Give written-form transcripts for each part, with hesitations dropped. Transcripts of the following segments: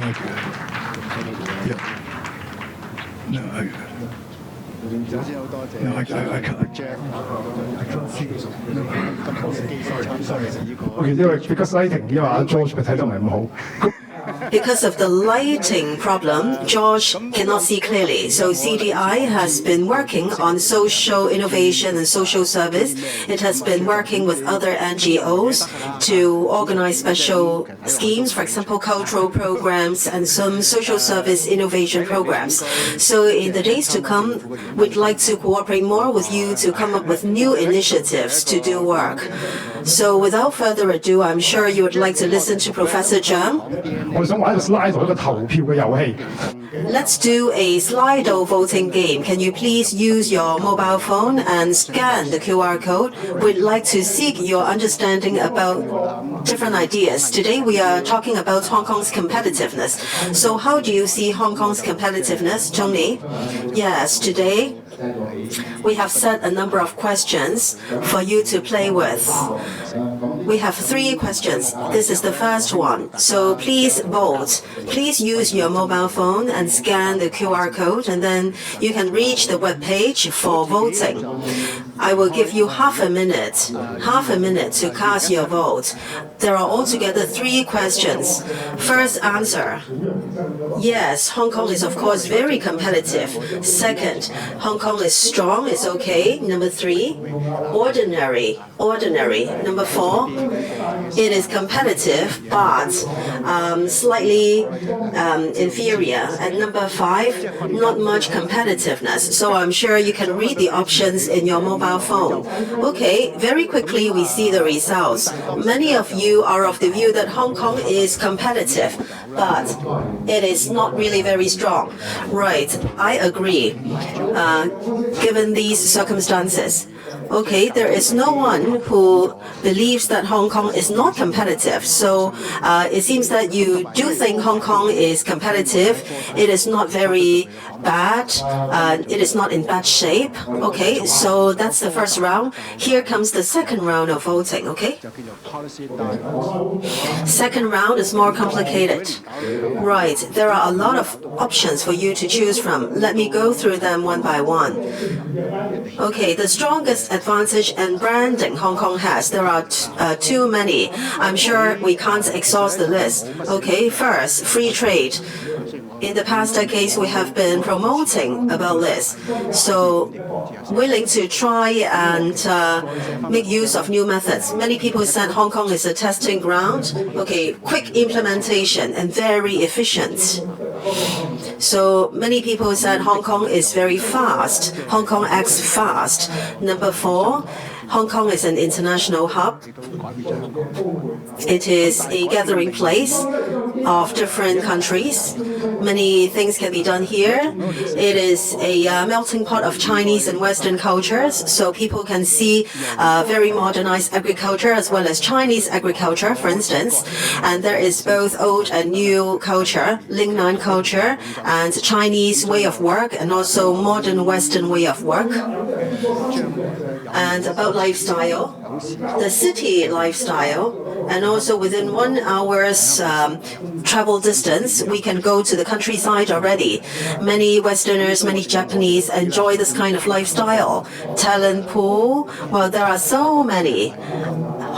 Thank you. Yeah. No, I can't see. Okay, because lighting, George 佢睇得唔係咁好。Because of the lighting problem, George cannot see clearly. So CDI has been working on social innovation and social service. It has been working with other NGOs to organize special schemes, for example, cultural programs and some social service innovation programs. So in the days to come, we'd like to cooperate more with you to come up with new initiatives to do work. So without further ado, I'm sure you would like to listen to Professor Cheung. Let's do a Slido voting game. Can you please use your mobile phone and scan the QR code? We'd like to seek your understanding about different ideas. Today we are talking about Hong Kong's competitiveness. So how do you see Hong Kong's competitiveness, Cheung? Yes, today we have set a number of questions for you to play with. We have 3 questions. This is the first one. So please vote. Please use your mobile phone and scan the QR code, and then you can reach the web page for voting. I will give you half a minute to cast your vote. There are altogether 3 questions. First answer. Yes, Hong Kong is of course very competitive. Second, Hong Kong is strong, it's okay. Number 3, ordinary. Number 4, it is competitive but slightly inferior. And number 5, not much competitiveness. So I'm sure you can read the options in your mobile phone. Okay, very quickly we see the results. Many of you are of the view that Hong Kong is competitive, but it is not really very strong. Right, I agree, given these circumstances. Okay, there is no one who believes that Hong Kong is not competitive. So it seems that you do think Hong Kong is competitive. It is not very bad. It is not in bad shape. Okay, so that's the first round. Here comes the second round of voting, okay? Second round is more complicated. Right, there are a lot of options for you to choose from. Let me go through them one by one. Okay, the strongest advantage and branding Hong Kong has. There are too many. I'm sure we can't exhaust the list. Okay, first, free trade. In the past decades, we have been promoting about this. So, willing to try and make use of new methods. Many people said Hong Kong is a testing ground. Okay, quick implementation and very efficient. So many people said Hong Kong is very fast. Hong Kong acts fast. Number 4, Hong Kong is an international hub. It is a gathering place of different countries. Many things can be done here. It is a melting pot of Chinese and Western cultures, so people can see very modernized agriculture as well as Chinese agriculture, for instance. And there is both old and new culture, Lingnan culture, and Chinese way of work, and also modern Western way of work. And about lifestyle, the city lifestyle, and also within 1 hour's travel distance, we can go to the countryside already. Many Westerners, many Japanese enjoy this kind of lifestyle. Talent pool, well, there are so many.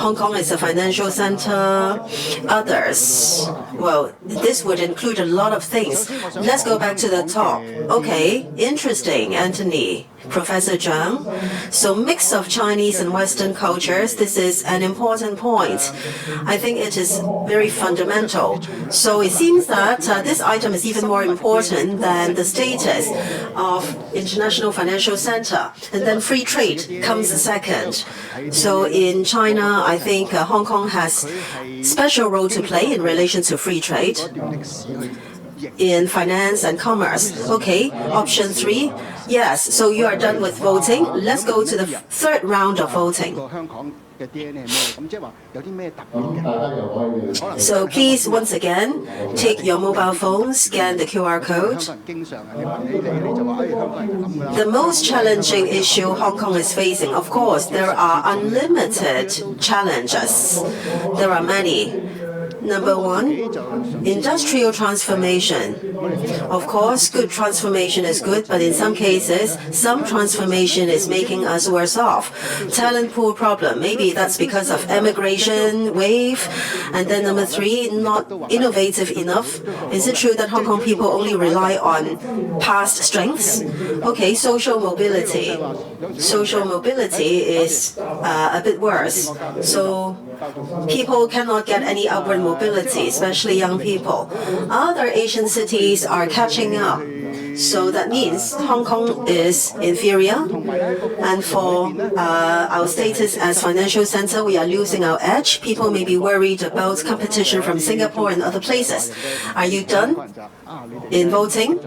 Hong Kong is a financial center. Others, well, this would include a lot of things. Let's go back to the top. Okay, interesting, Anthony. Professor Cheung. So mix of Chinese and Western cultures, this is an important point. I think it is very fundamental. So it seems that this item is even more important than the status of international financial center. And then free trade comes second. So in China, I think Hong Kong has special role to play in relation to free trade in finance and commerce. Okay, option 3. Yes, so you are done with voting. Let's go to the third round of voting. So please, once again, take your mobile phone, scan the QR code. The most challenging issue Hong Kong is facing, of course, there are unlimited challenges. There are many. Number one, industrial transformation. Of course, good transformation is good, but in some cases, some transformation is making us worse off. Talent pool problem, maybe that's because of immigration wave. And then number three, not innovative enough. Is it true that Hong Kong people only rely on past strengths? Okay, social mobility. Social mobility is a bit worse. So people cannot get any upward mobility, especially young people. Other Asian cities are catching up. So that means Hong Kong is inferior. And for our status as financial center, we are losing our edge. People may be worried about competition from Singapore and other places. Are you done in voting?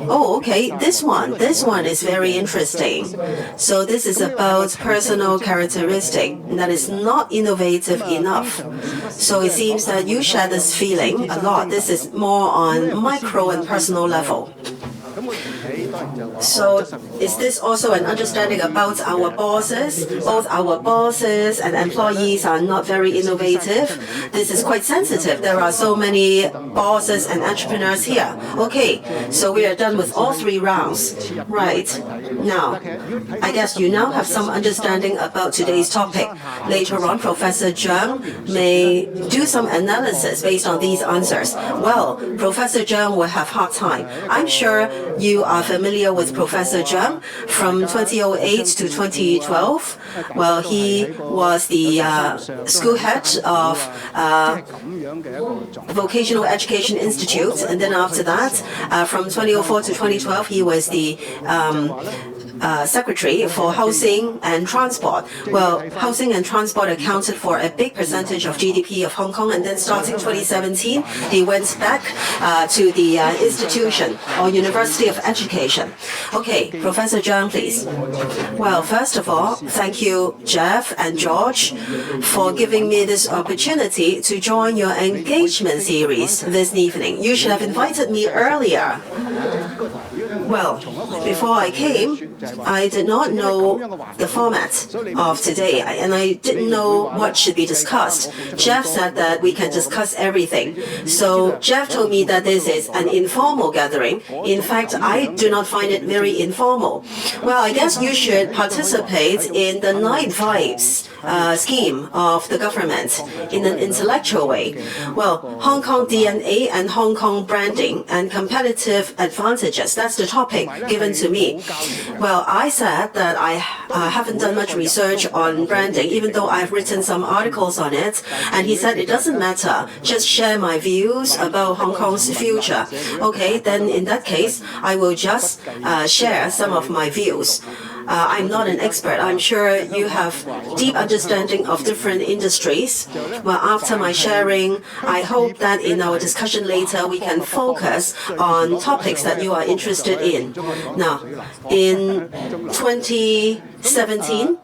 Oh, okay. This one is very interesting. So this is about personal characteristic that is not innovative enough. So it seems that you share this feeling a lot. This is more on micro and personal level. So is this also an understanding about our bosses? Both our bosses and employees are not very innovative. This is quite sensitive. There are so many bosses and entrepreneurs here. Okay, so we are done with all three rounds. Right. Now, I guess you now have some understanding about today's topic. Later on, Professor Cheung may do some analysis based on these answers. Well, Professor Cheung will have hard time. I'm sure you are familiar with Professor Cheung from 2008 to 2012. Well, he was the school head of Vocational Education Institute, and then after that, from 2004 to 2012, he was the Secretary for Housing and Transport. Well, housing and transport accounted for a big percentage of GDP of Hong Kong, and then starting 2017, he went back to the institution or University of Education. Okay, Professor Cheung, please. Well, first of all, thank you, Jeff and George, for giving me this opportunity to join your engagement series this evening. You should have invited me earlier. Well, before I came, I did not know the format of today, and I didn't know what should be discussed. Jeff said that we can discuss everything. So Jeff told me that this is an informal gathering. In fact, I do not find it very informal. Well, I guess you should participate in the 9 Vibes scheme of the government in an intellectual way. Well, Hong Kong DNA and Hong Kong branding and competitive advantages, that's the topic given to me. Well, I said that I haven't done much research on branding, even though I've written some articles on it. And he said, it doesn't matter, just share my views about Hong Kong's future. Okay, then in that case, I will just share some of my views. I'm not an expert. I'm sure you have deep understanding of different industries. Well, after my sharing, I hope that in our discussion later, we can focus on topics that you are interested in. Now, in 2017,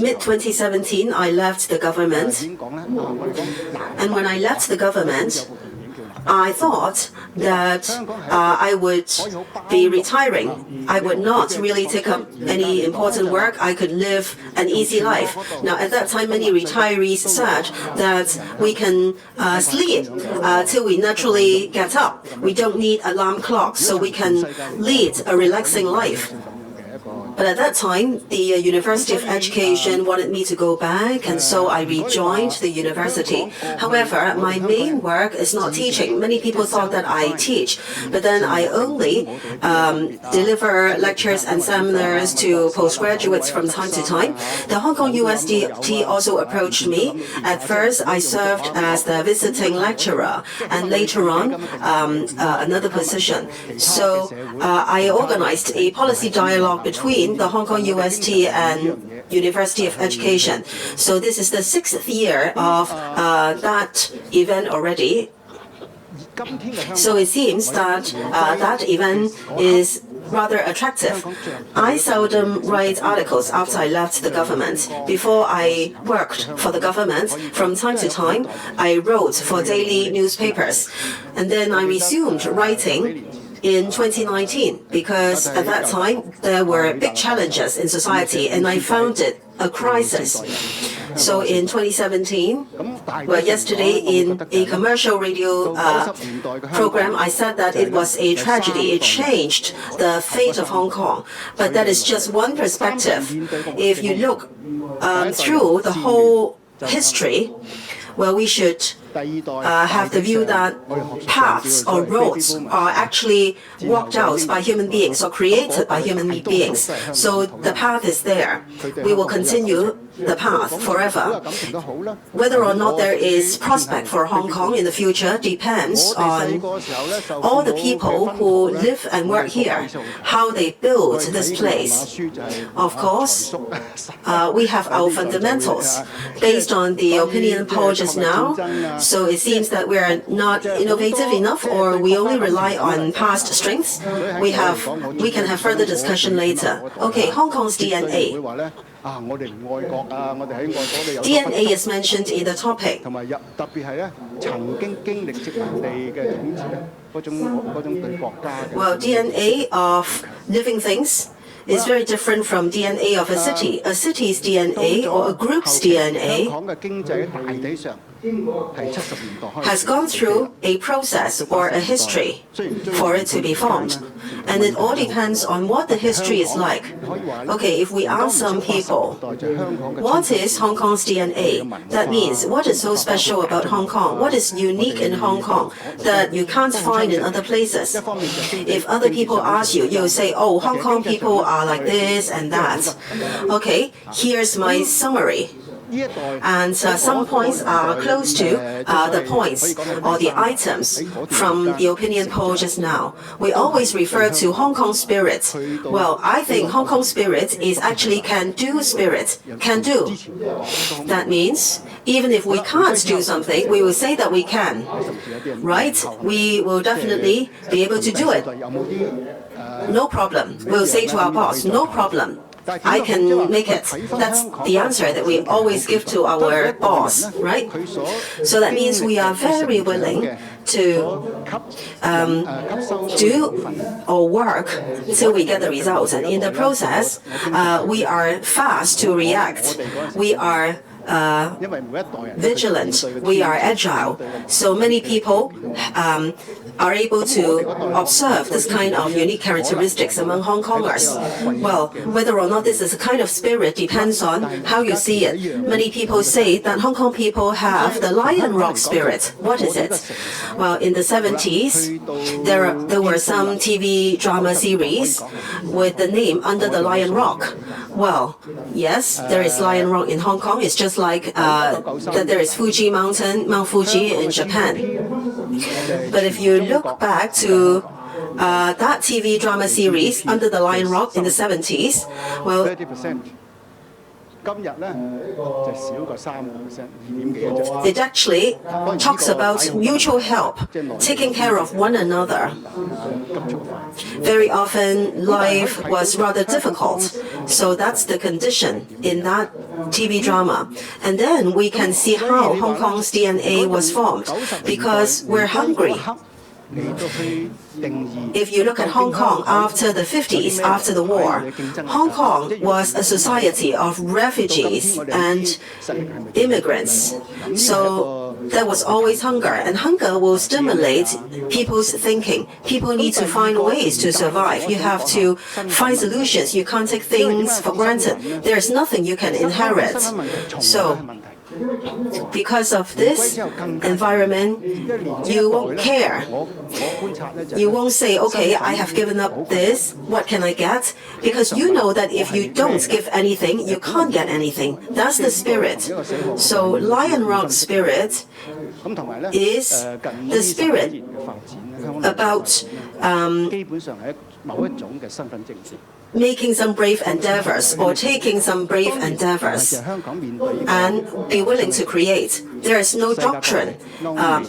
mid-2017, I left the government. And when I left the government, I thought that I would be retiring. I would not really take up any important work. I could live an easy life. Now, at that time, many retirees said that we can sleep till we naturally get up. We don't need alarm clocks, so we can lead a relaxing life. But at that time, the University of Education wanted me to go back, and so I rejoined the university. However, my main work is not teaching. Many people thought that I teach, but then I only deliver lectures and seminars to postgraduates from time to time. The Hong Kong UST also approached me. At first, I served as the visiting lecturer, and later on, another position. So I organized a policy dialogue between the Hong Kong UST and University of Education. So this is the 6th year of that event already. So it seems that that event is rather attractive. I seldom write articles after I left the government. Before I worked for the government, from time to time, I wrote for daily newspapers. And then I resumed writing in 2019, because at that time there were big challenges in society and I found it a crisis. So in 2017, well, yesterday in a commercial radio program, I said that it was a tragedy. It changed the fate of Hong Kong. But that is just one perspective. If you look through the whole history, well, we should have the view that paths or roads are actually walked out by human beings or created by human beings. So the path is there. We will continue the path forever. Whether or not there is prospect for Hong Kong in the future depends on all the people who live and work here, how they build this place. Of course, we have our fundamentals based on the opinion poll just now. So it seems that we are not innovative enough, or we only rely on past strengths. We can have further discussion later. Okay, Hong Kong's DNA. DNA is mentioned in the topic. Well, DNA of living things is very different from DNA of a city. A city's DNA or a group's DNA has gone through a process or a history for it to be formed. And it all depends on what the history is like. Okay, if we ask some people, what is Hong Kong's DNA? That means, what is so special about Hong Kong? What is unique in Hong Kong that you can't find in other places? If other people ask you, you'll say, oh, Hong Kong people are like this and that. Okay, here's my summary. And some points are close to the points or the items from the opinion poll just now. We always refer to Hong Kong spirit. Well, I think Hong Kong spirit is actually can-do spirit. Can-do. That means even if we can't do something, we will say that we can. Right? We will definitely be able to do it. No problem. We'll say to our boss, no problem. I can make it. That's the answer that we always give to our boss, right? So that means we are very willing to do or work till we get the results. And in the process, we are fast to react. We are vigilant. We are agile. So many people are able to observe this kind of unique characteristics among Hong Kongers. Well, whether or not this is a kind of spirit depends on how you see it. Many people say that Hong Kong people have the Lion Rock spirit. What is it? Well, in the 70s, there were some TV drama series with the name Under the Lion Rock. Well, yes, there is Lion Rock in Hong Kong. It's just like that there is Fuji Mountain, Mount Fuji in Japan. But if you look back to that TV drama series, Under the Lion Rock in the 70s, well, it actually talks about mutual help, taking care of one another. Very often, life was rather difficult, so that's the condition in that TV drama. And then we can see how Hong Kong's DNA was formed, because we're hungry. If you look at Hong Kong after the 50s, after the war, Hong Kong was a society of refugees and immigrants. So there was always hunger, and hunger will stimulate people's thinking. People need to find ways to survive. You have to find solutions. You can't take things for granted. There's nothing you can inherit. So because of this environment, you won't care. You won't say, okay, I have given up this, what can I get? Because you know that if you don't give anything, you can't get anything. That's the spirit. So Lion Rock spirit is the spirit about making some brave endeavors or taking some brave endeavors and be willing to create. There is no doctrine.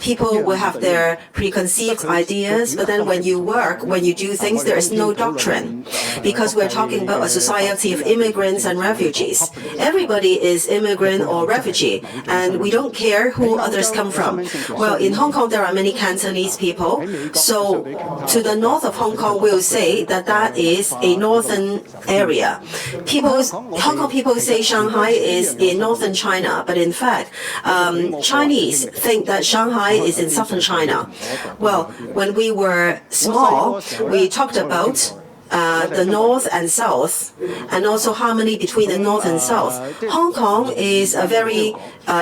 People will have their preconceived ideas, but then when you work, when you do things, there is no doctrine. Because we're talking about a society of immigrants and refugees. Everybody is immigrant or refugee, and we don't care who others come from. Well, in Hong Kong, there are many Cantonese people. So to the north of Hong Kong, we'll say that that is a North northern area. Hong Kong people say Shanghai is in northern China, but in fact, Chinese think that Shanghai is in southern China. Well, when we were small, we talked about the north and south, and also harmony between the north and south. Hong Kong is a very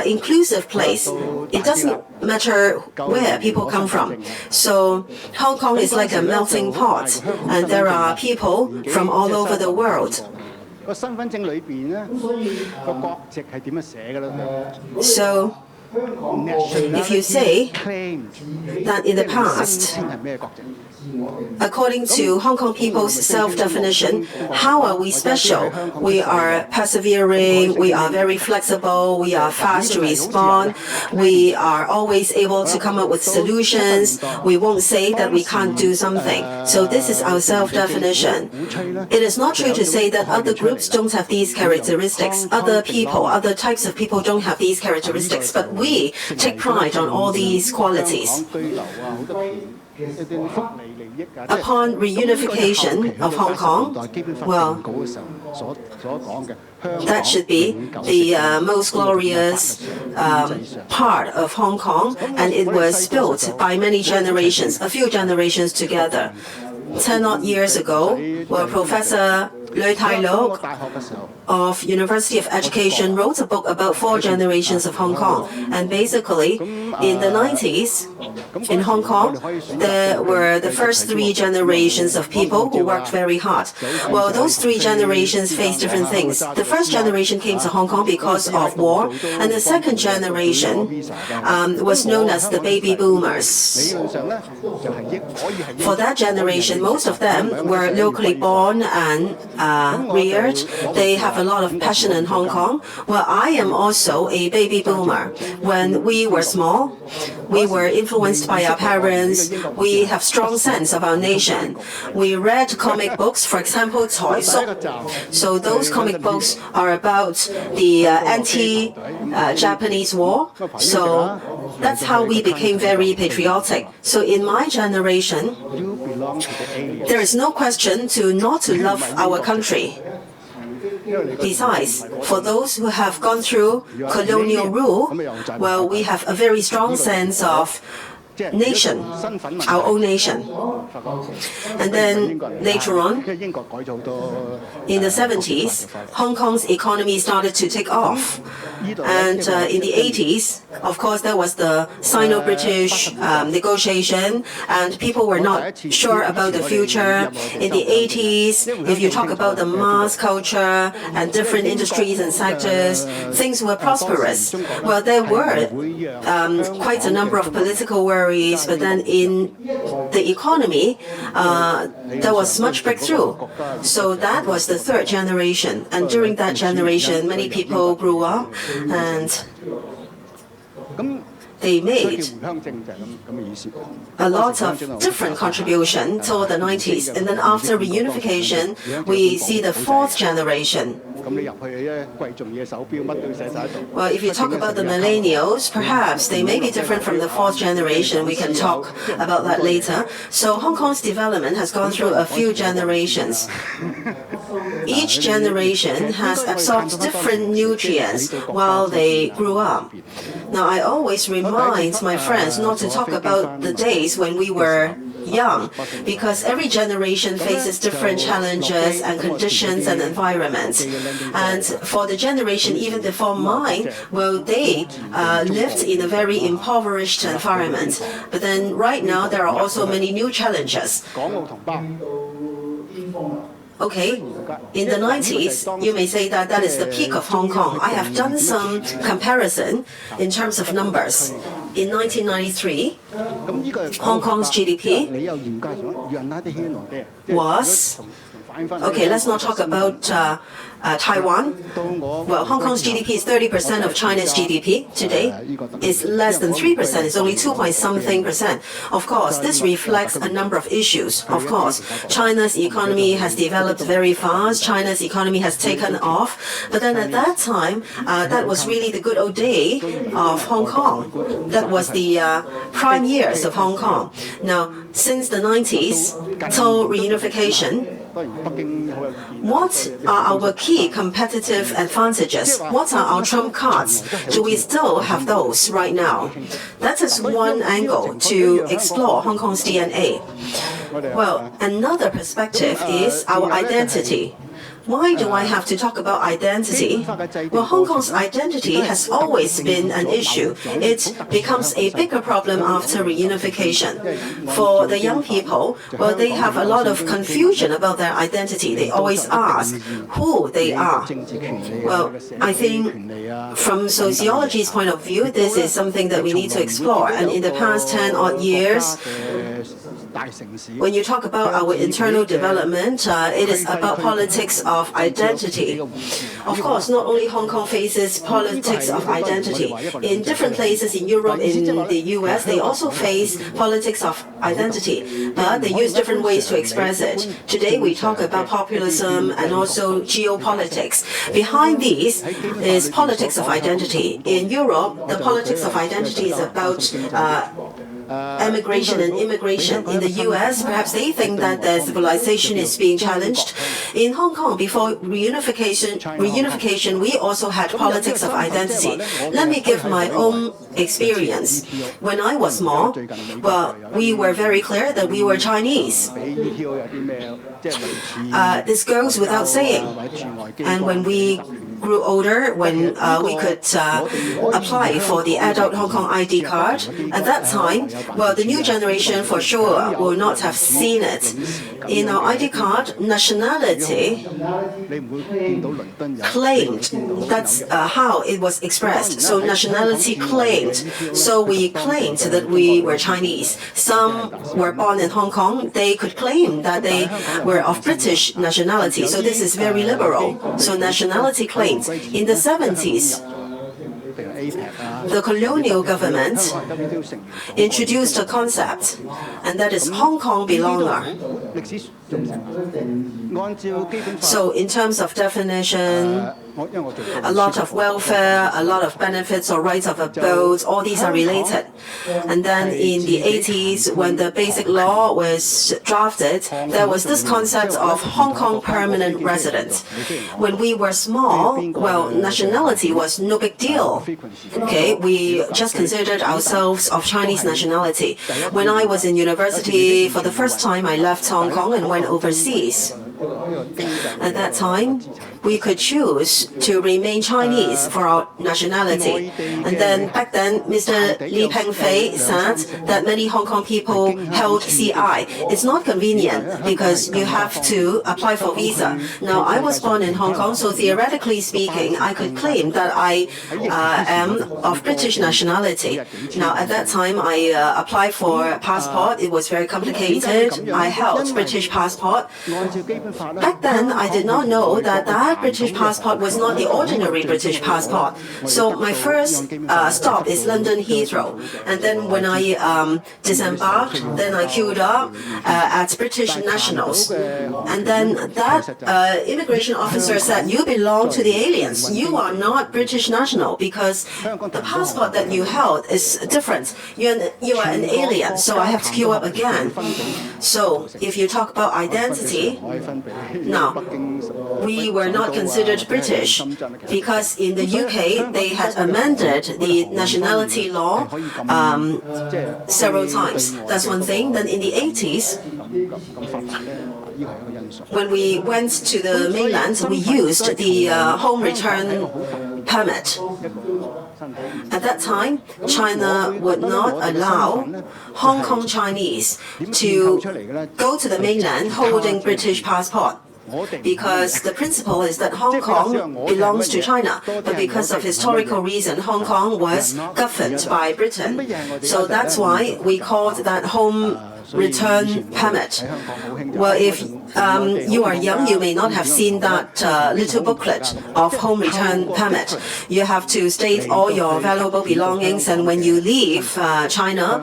inclusive place. It doesn't matter where people come from. So Hong Kong is like a melting pot, and there are people from all over the world. So if you say that in the past, according to Hong Kong people's self-definition, how are we special? We are persevering, we are very flexible, we are fast to respond, we are always able to come up with solutions, we won't say that we can't do something. So this is our self-definition. It is not true to say that other groups don't have these characteristics, other people, other types of people don't have these characteristics, but we take pride on all these qualities. Upon reunification of Hong Kong, well, that should be the most glorious part of Hong Kong, and it was built by many generations, a few generations together. 10 odd years ago, well, Professor Lui Tai Luk of University of Education wrote a book about 4 generations of Hong Kong. And basically, in the 90s, in Hong Kong, there were the first 3 generations of people who worked very hard. Well, those 3 generations faced different things. The first generation came to Hong Kong because of war, and the second generation was known as the baby boomers. For that generation, most of them were locally born and reared. They have a lot of passion in Hong Kong. Well, I am also a baby boomer. When we were small, we were influenced by our parents. We have strong sense of our nation. We read comic books, for example, Cai Suk. So those comic books are about the anti-Japanese war. So that's how we became very patriotic. So in my generation, there is no question to not love our country. Besides, for those who have gone through colonial rule, well, we have a very strong sense of nation, our own nation. And then later on, in the 70s, Hong Kong's economy started to take off. And in the 80s, of course, there was the Sino-British negotiation, and people were not sure about the future. In the 80s, if you talk about the mass culture and different industries and sectors, things were prosperous. Well, there were quite a number of political worries, but then in the economy, there was much breakthrough. So that was the 3rd generation. And during that generation, many people grew up and they made a lot of different contribution toward the 90s. And then after reunification, we see the 4th generation. Well, if you talk about the millennials, perhaps they may be different from the 4th generation. We can talk about that later. So Hong Kong's development has gone through a few generations. Each generation has absorbed different nutrients while they grew up. Now, I always remind my friends not to talk about the days when we were young, because every generation faces different challenges and conditions and environments. And for the generation even before mine, well, they lived in a very impoverished environment. But then right now, there are also many new challenges. Okay, in the 90s, you may say that that is the peak of Hong Kong. I have done some comparison in terms of numbers. In 1993, Hong Kong's GDP was, okay, let's not talk about Taiwan. Well, Hong Kong's GDP is 30% of China's GDP today. It's less than 3%. It's only 2-point-something%. Of course, this reflects a number of issues. Of course, China's economy has developed very fast. China's economy has taken off. But then at that time, that was really the good old day of Hong Kong. That was the prime years of Hong Kong. Now, since the 90s, till reunification, What are our key competitive advantages? What are our trump cards? Do we still have those right now? That is one angle to explore Hong Kong's DNA. Well, another perspective is our identity. Why do I have to talk about identity? Well, Hong Kong's identity has always been an issue. It becomes a bigger problem after reunification. For the young people, well, they have a lot of confusion about their identity. They always ask who they are. Well, I think from sociology's point of view, this is something that we need to explore. And in the past 10 odd years, when you talk about our internal development, it is about politics of identity. Of course, not only Hong Kong faces politics of identity. In different places in Europe, in the US, they also face politics of identity, but they use different ways to express it. Today, we talk about populism and also geopolitics. Behind these is politics of identity. In Europe, the politics of identity is about emigration and immigration. In the US, perhaps they think that the civilization is being challenged. In Hong Kong, before reunification, we also had politics of identity. Let me give my own experience. When I was small, well, we were very clear that we were Chinese. This goes without saying. And when we grew older, when we could apply for the adult Hong Kong ID card, at that time, well, the new generation for sure will not have seen it. In our ID card, nationality claimed. That's how it was expressed. So nationality claimed. So we claimed that we were Chinese. Some were born in Hong Kong. They could claim that they were of British nationality. So this is very liberal. So nationality claimed. In the 70s, the colonial government introduced a concept, and that is Hong Kong belonger. So in terms of definition, a lot of welfare, a lot of benefits or rights of abode, all these are related. And then in the 80s, when the basic law was drafted, there was this concept of Hong Kong permanent resident. When we were small, well, nationality was no big deal. Okay, we just considered ourselves of Chinese nationality. When I was in university, for the first time, I left Hong Kong and went overseas. At that time, we could choose to remain Chinese for our nationality. And then back then, Mr. Li Pengfei said that many Hong Kong people held CI. It's not convenient because you have to apply for visa. Now, I was born in Hong Kong, so theoretically speaking, I could claim that I am of British nationality. Now, at that time, I applied for a passport. It was very complicated. I held British passport. Back then, I did not know that that British passport was not the ordinary British passport. So my first stop is London Heathrow. And then when I disembarked, then I queued up at British nationals. And then that immigration officer said, you belong to the aliens. You are not British national because the passport that you held is different. You are an alien, so I have to queue up again. So if you talk about identity, now, we were not considered British because in the UK they had amended the nationality law several times. That's one thing. Then in the 80s, when we went to the mainland, we used the home return permit. At that time, China would not allow Hong Kong Chinese to go to the mainland holding British passport. Because the principle is that Hong Kong belongs to China, but because of historical reason, Hong Kong was governed by Britain. So that's why we called that home return permit. Well, if you are young, you may not have seen that little booklet of home return permit. You have to state all your valuable belongings, and when you leave China,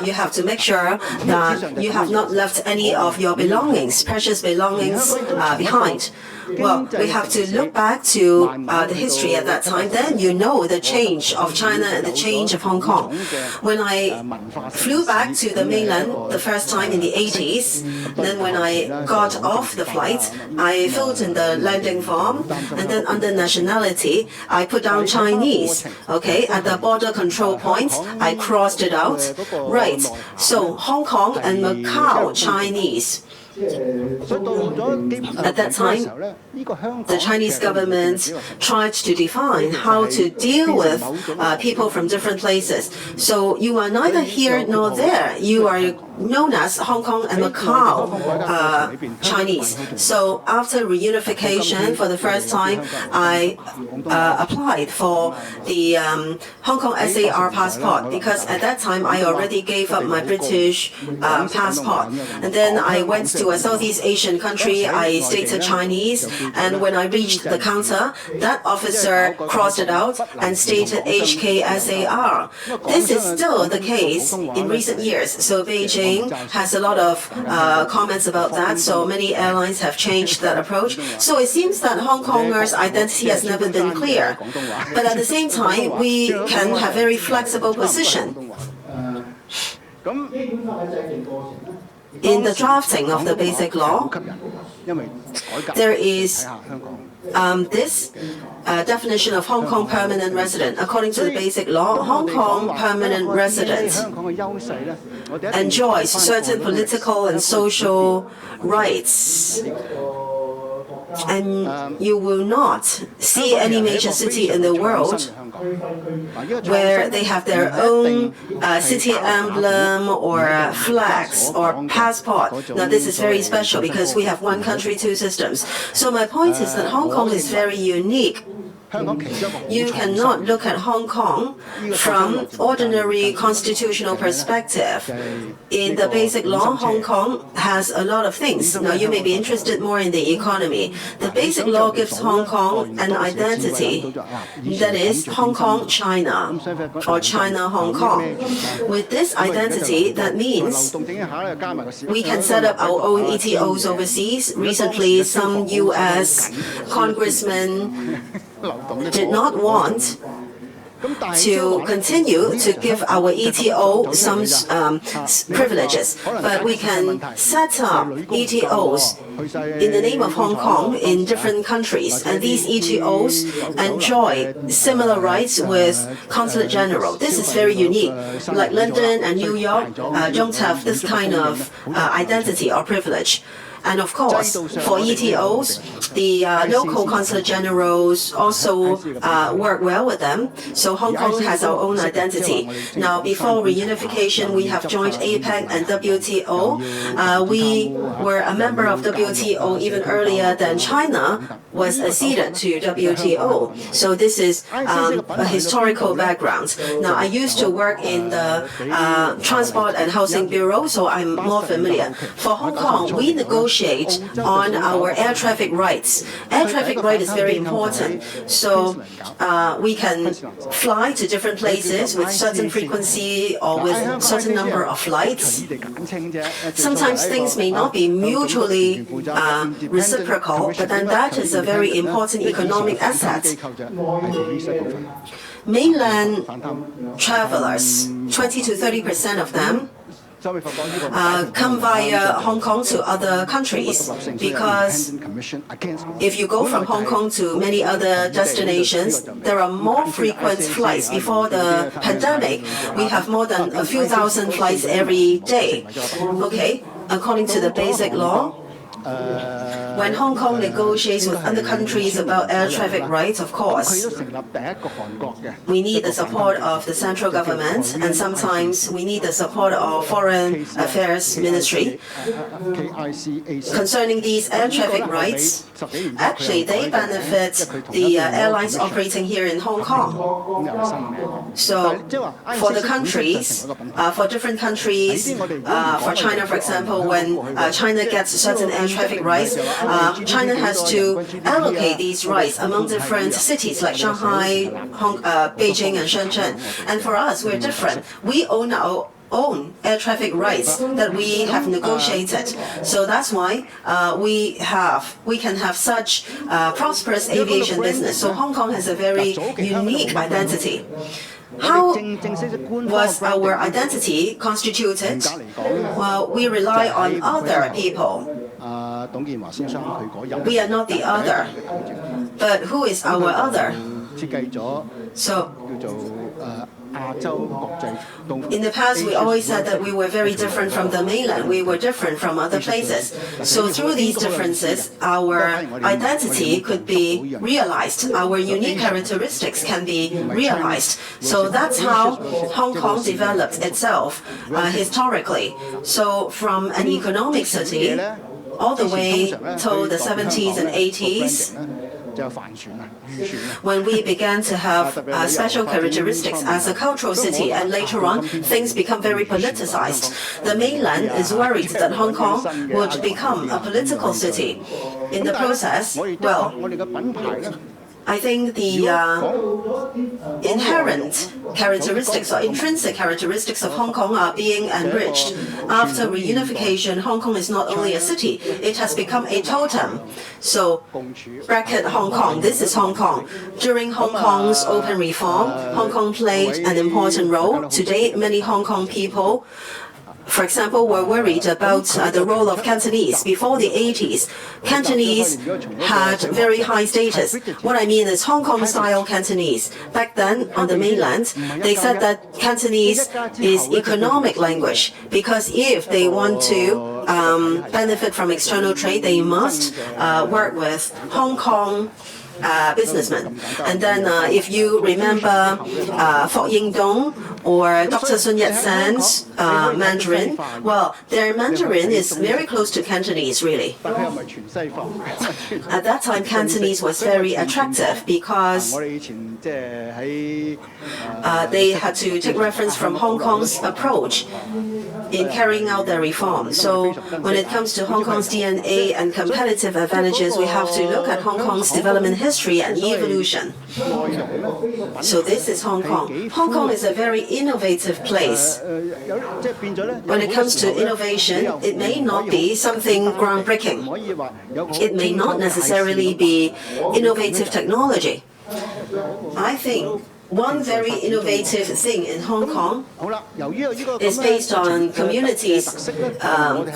you have to make sure that you have not left any of your belongings, precious belongings, behind. Well, we have to look back to the history at that time. Then you know the change of China and the change of Hong Kong. When I flew back to the mainland the first time in the 80s, then when I got off the flight, I filled in the landing form, and then under nationality, I put down Chinese. Okay, at the border control point, I crossed it out. Right, so Hong Kong and Macau Chinese. At that time, the Chinese government tried to define how to deal with people from different places. So you are neither here nor there. You are known as Hong Kong and Macau Chinese. So after reunification, for the first time, I applied for the Hong Kong SAR passport, because at that time I already gave up my British passport. And then I went to a Southeast Asian country. I stated Chinese, and when I reached the counter, that officer crossed it out and stated HKSAR. This is still the case in recent years. So Beijing has a lot of comments about that. So many airlines have changed that approach. So it seems that Hong Kongers' identity has never been clear. But at the same time, we can have very flexible position. In the drafting of the Basic Law, there is this definition of Hong Kong permanent resident. According to the Basic Law, Hong Kong permanent resident enjoys certain political and social rights. And you will not see any major city in the world where they have their own city emblem or flags or passport. Now this is very special because we have one country, two systems. So my point is that Hong Kong is very unique. You cannot look at Hong Kong from ordinary constitutional perspective. In the Basic Law, Hong Kong has a lot of things. Now, you may be interested more in the economy. The Basic Law gives Hong Kong an identity, that is Hong Kong, China, or China, Hong Kong. With this identity, that means we can set up our own ETOs overseas. Recently, some U.S. congressmen did not want to continue to give our ETO some privileges, but we can set up ETOs in the name of Hong Kong in different countries, and these ETOs enjoy similar rights with Consulate General. This is very unique. Like London and New York don't have this kind of identity or privilege. And of course, for ETOs, the local consulate generals also work well with them. So Hong Kong has our own identity. Now, before reunification, we have joined APEC and WTO. We were a member of WTO even earlier than China was acceded to WTO. So this is a historical background. Now, I used to work in the Transport and Housing Bureau, so I'm more familiar. For Hong Kong, we negotiate on our air traffic rights. Air traffic right is very important. So we can fly to different places with certain frequency or with certain number of flights. Sometimes things may not be mutually reciprocal, but then that is a very important economic asset. Mainland travelers, 20 to 30% of them, come via Hong Kong to other countries, because if you go from Hong Kong to many other destinations, there are more frequent flights. Before the pandemic, we have more than a few thousand flights every day. Okay, according to the Basic Law, when Hong Kong negotiates with other countries about air traffic rights, of course, we need the support of the central government, and sometimes we need the support of Foreign Affairs Ministry. Concerning these air traffic rights, actually they benefit the airlines operating here in Hong Kong. So for the countries, for different countries, for China, for example, when China gets certain air traffic rights, China has to allocate these rights among different cities like Shanghai, Beijing, and Shenzhen. And for us, we're different. We own our own air traffic rights that we have negotiated. So that's why we can have such prosperous aviation business. So Hong Kong has a very unique identity. How was our identity constituted? Well, we rely on other people. We are not the other. But who is our other? So, in the past, we always said that we were very different from the mainland. We were different from other places. So through these differences, our identity could be realized. Our unique characteristics can be realized. So that's how Hong Kong developed itself historically. So from an economic city, all the way till the 70s and 80s, when we began to have special characteristics as a cultural city, and later on things become very politicized. The mainland is worried that Hong Kong would become a political city. In the process, well, I think the inherent characteristics or intrinsic characteristics of Hong Kong are being enriched. After reunification, Hong Kong is not only a city, it has become a totem. So, bracket Hong Kong, this is Hong Kong. During Hong Kong's open reform, Hong Kong played an important role. Today, many Hong Kong people, for example, were worried about the role of Cantonese. Before the 80s, Cantonese had very high status. What I mean is Hong Kong-style Cantonese. Back then, on the mainland, they said that Cantonese is economic language because if they want to benefit from external trade, they must work with Hong Kong businessmen. And then if you remember Fok Ying Dong or Dr. Sun Yat-sen's Mandarin, well, their Mandarin is very close to Cantonese, really. At that time, Cantonese was very attractive because they had to take reference from Hong Kong's approach in carrying out their reform. So when it comes to Hong Kong's DNA and competitive advantages, we have to look at Hong Kong's development history and evolution. So this is Hong Kong. Hong Kong is a very innovative place. When it comes to innovation, it may not be something groundbreaking. It may not necessarily be innovative technology. I think one very innovative thing in Hong Kong is based on community's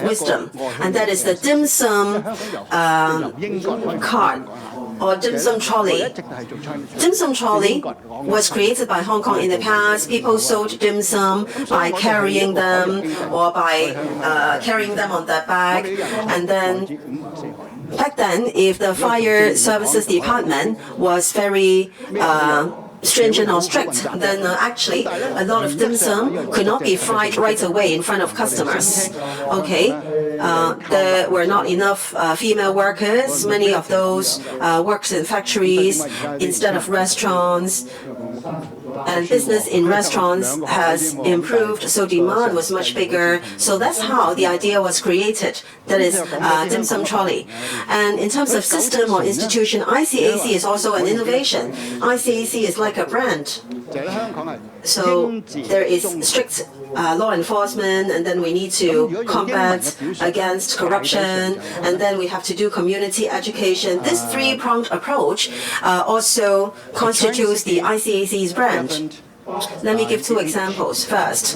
wisdom, and that is the dim sum cart or dim sum trolley. Dim sum trolley was created by Hong Kong in the past. People sold dim sum by carrying them or by carrying them on their back, and then back then, if the fire services department was very stringent or strict, then actually a lot of dim sum could not be fried right away in front of customers. Okay, there were not enough female workers. Many of those worked in factories instead of restaurants. And business in restaurants has improved, so demand was much bigger. So that's how the idea was created. That is dim sum trolley. And in terms of system or institution, ICAC is also an innovation. ICAC is like a brand. So there is strict law enforcement, and then we need to combat against corruption, and then we have to do community education. This three-pronged approach also constitutes the ICAC's brand. Let me give two examples. First,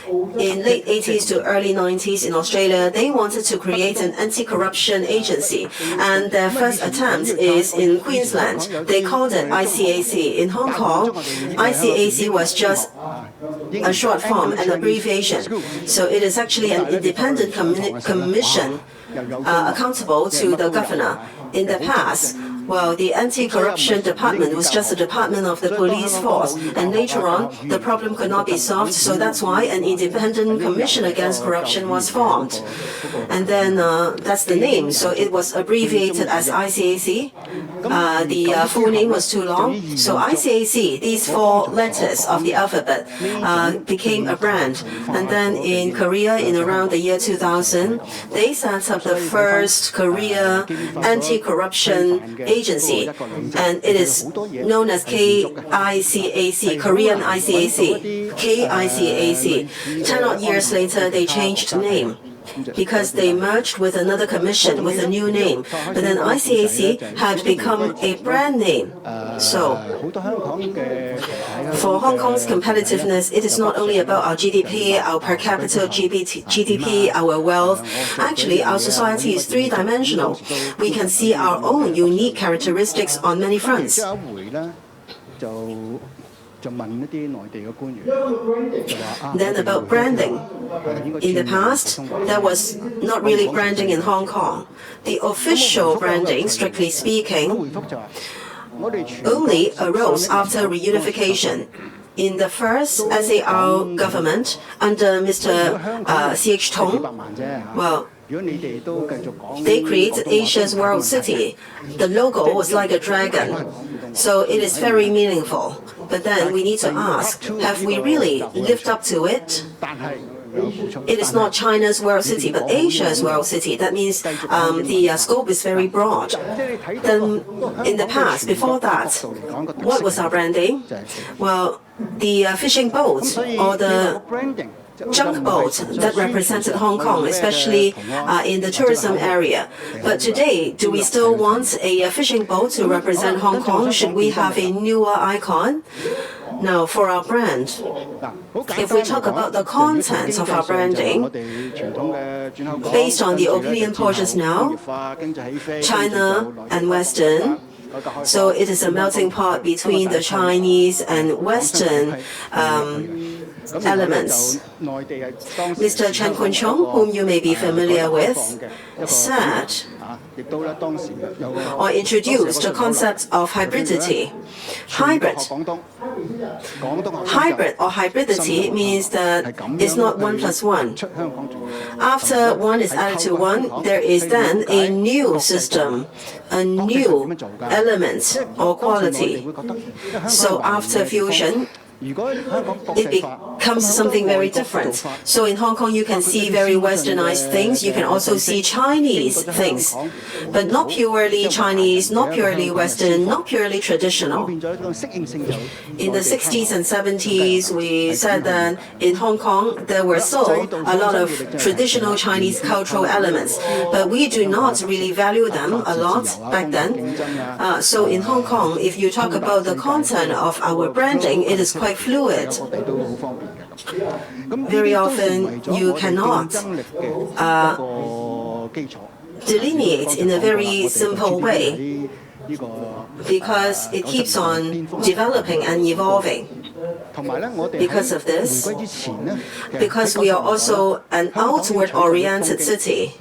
in late 80s to early 90s in Australia, they wanted to create an anti-corruption agency, and their first attempt is in Queensland. They called it ICAC. In Hong Kong, ICAC was just a short form, an abbreviation. So it is actually an independent commission accountable to the governor. In the past, well, the anti-corruption department was just a department of the police force, and later on, the problem could not be solved, so that's why an independent commission against corruption was formed. And then that's the name, so it was abbreviated as ICAC. The full name was too long, so ICAC, these four letters of the alphabet, became a brand. And then in Korea, in around the year 2000, they set up the first Korea anti-corruption agency agency, and it is known as KICAC, Korean ICAC, KICAC. 10 odd years later, they changed name because they merged with another commission with a new name. But then ICAC had become a brand name. So for Hong Kong's competitiveness, it is not only about our GDP, our per capita GDP, our wealth. Actually, our society is three-dimensional. We can see our own unique characteristics on many fronts. Then about branding. In the past, there was not really branding in Hong Kong. The official branding, strictly speaking, only arose after reunification. In the first SAR government under Mr. Cheung, well, they created Asia's World City. The logo was like a dragon. So it is very meaningful. But then we need to ask, have we really lived up to it? It is not China's World City, but Asia's World City. That means the scope is very broad. Then in the past, before that, what was our branding? Well, the fishing boat or the junk boat that represented Hong Kong, especially in the tourism area. But today, do we still want a fishing boat to represent Hong Kong? Should we have a newer icon? Now, for our brand, if we talk about the content of our branding, based on the opinion poll just now, China and Western, so it is a melting pot between the Chinese and Western elements. Mr. Cheung, whom you may be familiar with, said or introduced the concept of hybridity. Hybrid or hybridity means that it's not 1 plus 1. After 1 is added to 1, there is then a new system, a new element or quality. So after fusion, it becomes something very different. So in Hong Kong, you can see very westernized things. You can also see Chinese things, but not purely Chinese, not purely Western, not purely traditional. In the 60s and 70s, we said that in Hong Kong, there were still a lot of traditional Chinese cultural elements, but we do not really value them a lot back then. So in Hong Kong, if you talk about the content of our branding, it is quite fluid. Very often, you cannot delineate in a very simple way because it keeps on developing and evolving. Because of this, because we are also an outward-oriented city,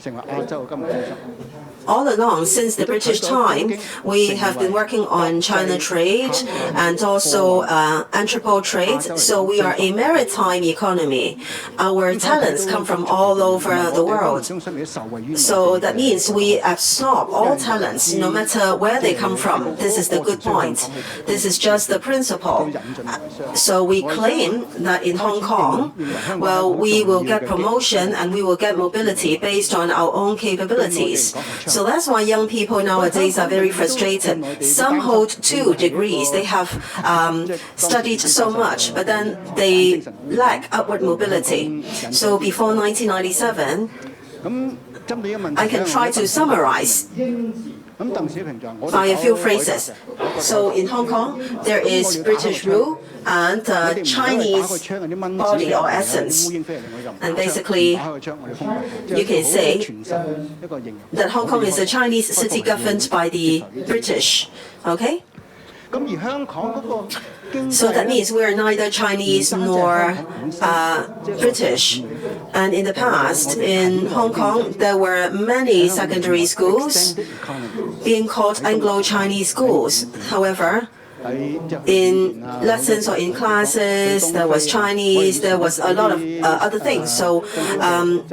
all along, since the British time, we have been working on China trade and also entrepot trade. So we are a maritime economy. Our talents come from all over the world. So that means we absorb all talents, no matter where they come from. This is the good point. This is just the principle. So we claim that in Hong Kong, well, we will get promotion and we will get mobility based on our own capabilities. So that's why young people nowadays are very frustrated. Some hold 2 degrees. They have studied so much, but then they lack upward mobility. So before 1997, I can try to summarize by a few phrases. So in Hong Kong, there is British rule and Chinese body or essence. And basically, you can say that Hong Kong is a Chinese city governed by the British. Okay? So that means we're neither Chinese nor British. And in the past, in Hong Kong, there were many secondary schools being called Anglo-Chinese schools. However, in lessons or in classes, there was Chinese, there was a lot of other things. So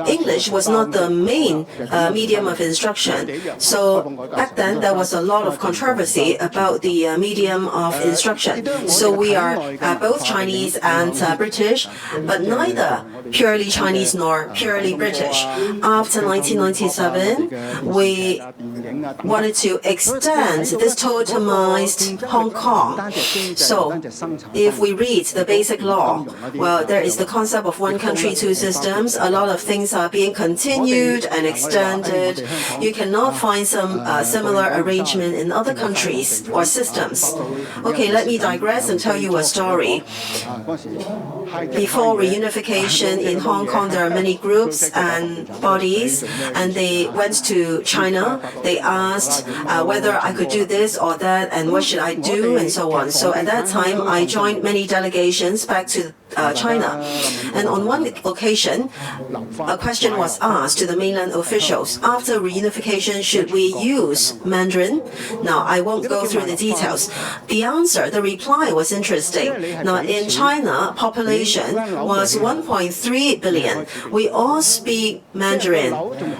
English was not the main medium of instruction. So back then there was a lot of controversy about the medium of instruction. So we are both Chinese and British, but neither purely Chinese nor purely British. After 1997, we wanted to extend this totemized Hong Kong. So if we read the basic law, well, there is the concept of one country, two systems. A lot of things are being continued and extended. You cannot find some similar arrangement in other countries or systems. Okay, let me digress and tell you a story. Before reunification in Hong Kong, there are many groups and bodies, and they went to China. They asked whether I could do this or that, and what should I do, and so on. So at that time, I joined many delegations back to China. And on one occasion, a question was asked to the mainland officials. After reunification, should we use Mandarin? Now, I won't go through the details. The answer, the reply was interesting. Now, in China, population was 1.3 billion. We all speak Mandarin.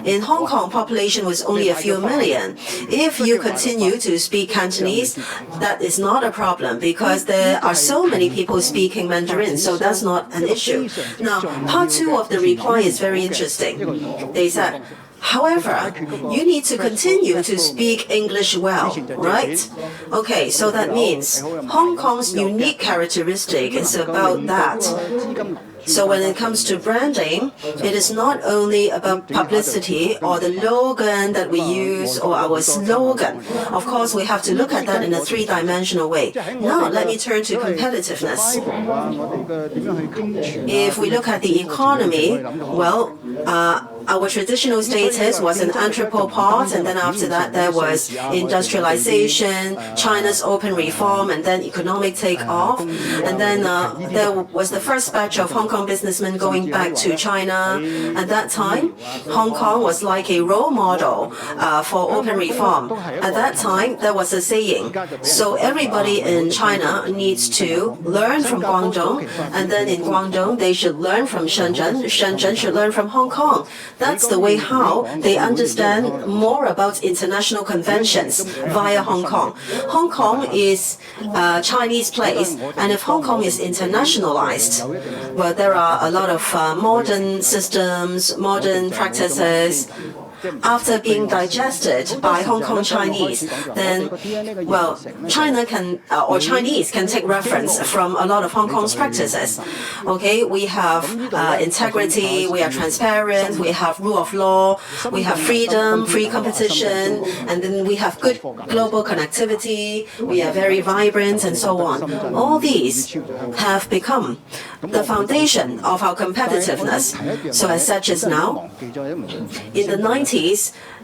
In Hong Kong, population was only a few million. If you continue to speak Cantonese, that is not a problem because there are so many people speaking Mandarin, so that's not an issue. Now, part two of the reply is very interesting. They said, however, you need to continue to speak English well, right? Okay, so that means Hong Kong's unique characteristic is about that. So when it comes to branding, it is not only about publicity or the logo that we use or our slogan. Of course, we have to look at that in a three-dimensional way. Now, let me turn to competitiveness. If we look at the economy, well, our traditional status was an anthropopause, and then after that there was industrialization, China's open reform, and then economic takeoff. And then there was the first batch of Hong Kong businessmen going back to China. At that time, Hong Kong was like a role model for open reform. At that time, there was a saying, so everybody in China needs to learn from Guangdong, and then in Guangdong, they should learn from Shenzhen. Shenzhen should learn from Hong Kong. That's the way how they understand more about international conventions via Hong Kong. Hong Kong is a Chinese place, and if Hong Kong is internationalized, well, there are a lot of modern systems, modern practices. After being digested by Hong Kong Chinese, then, well, China can, or Chinese can take reference from a lot of Hong Kong's practices. Okay, we have integrity, we are transparent, we have rule of law, we have freedom, free competition, and then we have good global connectivity, we are very vibrant, and so on. All these have become the foundation of our competitiveness. So as such as now, in the 90s,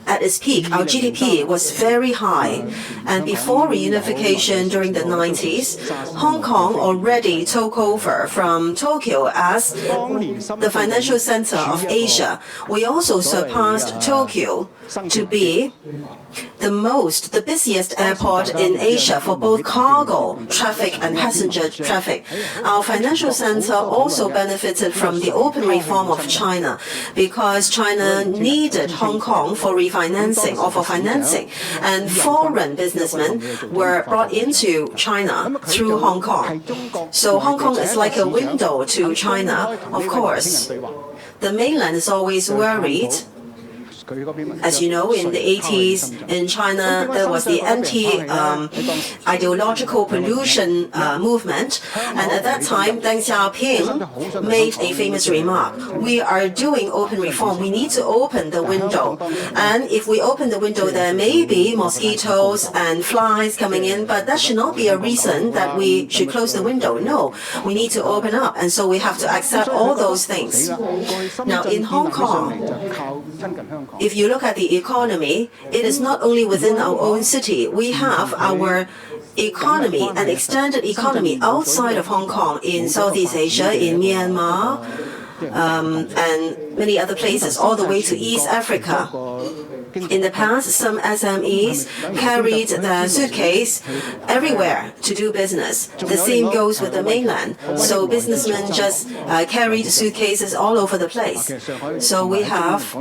at its peak, our GDP was very high. And before reunification during the 90s, Hong Kong already took over from Tokyo as the financial center of Asia. We also surpassed Tokyo to be the busiest airport in Asia for both cargo traffic and passenger traffic. Our financial center also benefited from the open reform of China because China needed Hong Kong for refinancing or for financing, and foreign businessmen were brought into China through Hong Kong. So Hong Kong is like a window to China. Of course, the mainland is always worried. As you know, in the 80s in China, there was the anti-ideological pollution movement. And at that time, Deng Xiaoping made a famous remark. We are doing open reform. We need to open the window. And if we open the window, there may be mosquitoes and flies coming in, but that should not be a reason that we should close the window. No, we need to open up. And so we have to accept all those things. Now, in Hong Kong, if you look at the economy, it is not only within our own city. We have our economy, an extended economy outside of Hong Kong in Southeast Asia, in Myanmar, and many other places, all the way to East Africa. In the past, some SMEs carried their suitcase everywhere to do business. The same goes with the mainland. So businessmen just carried suitcases all over the place. So we have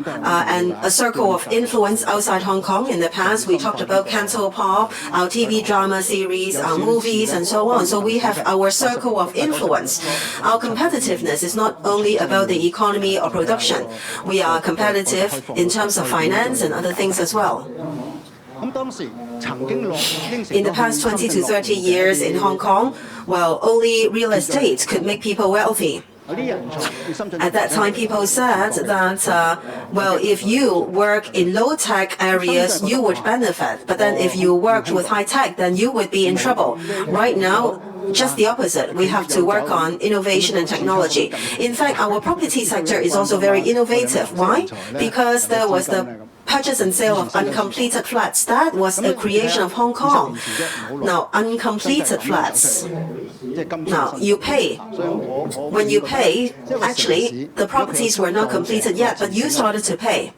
a circle of influence outside Hong Kong. In the past, we talked about Canto Pop, our TV drama series, our movies, and so on. So we have our circle of influence. Our competitiveness is not only about the economy or production. We are competitive in terms of finance and other things as well. In the past 20 to 30 years in Hong Kong, well, only real estate could make people wealthy. At that time, people said that, well, if you work in low-tech areas, you would benefit. But then if you worked with high-tech, then you would be in trouble. Right now, just the opposite. We have to work on innovation and technology. In fact, our property sector is also very innovative. Why? Because there was the purchase and sale of uncompleted flats. That was a creation of Hong Kong. Now, uncompleted flats. Now, you pay. When you pay, actually, the properties were not completed yet, but you started to pay.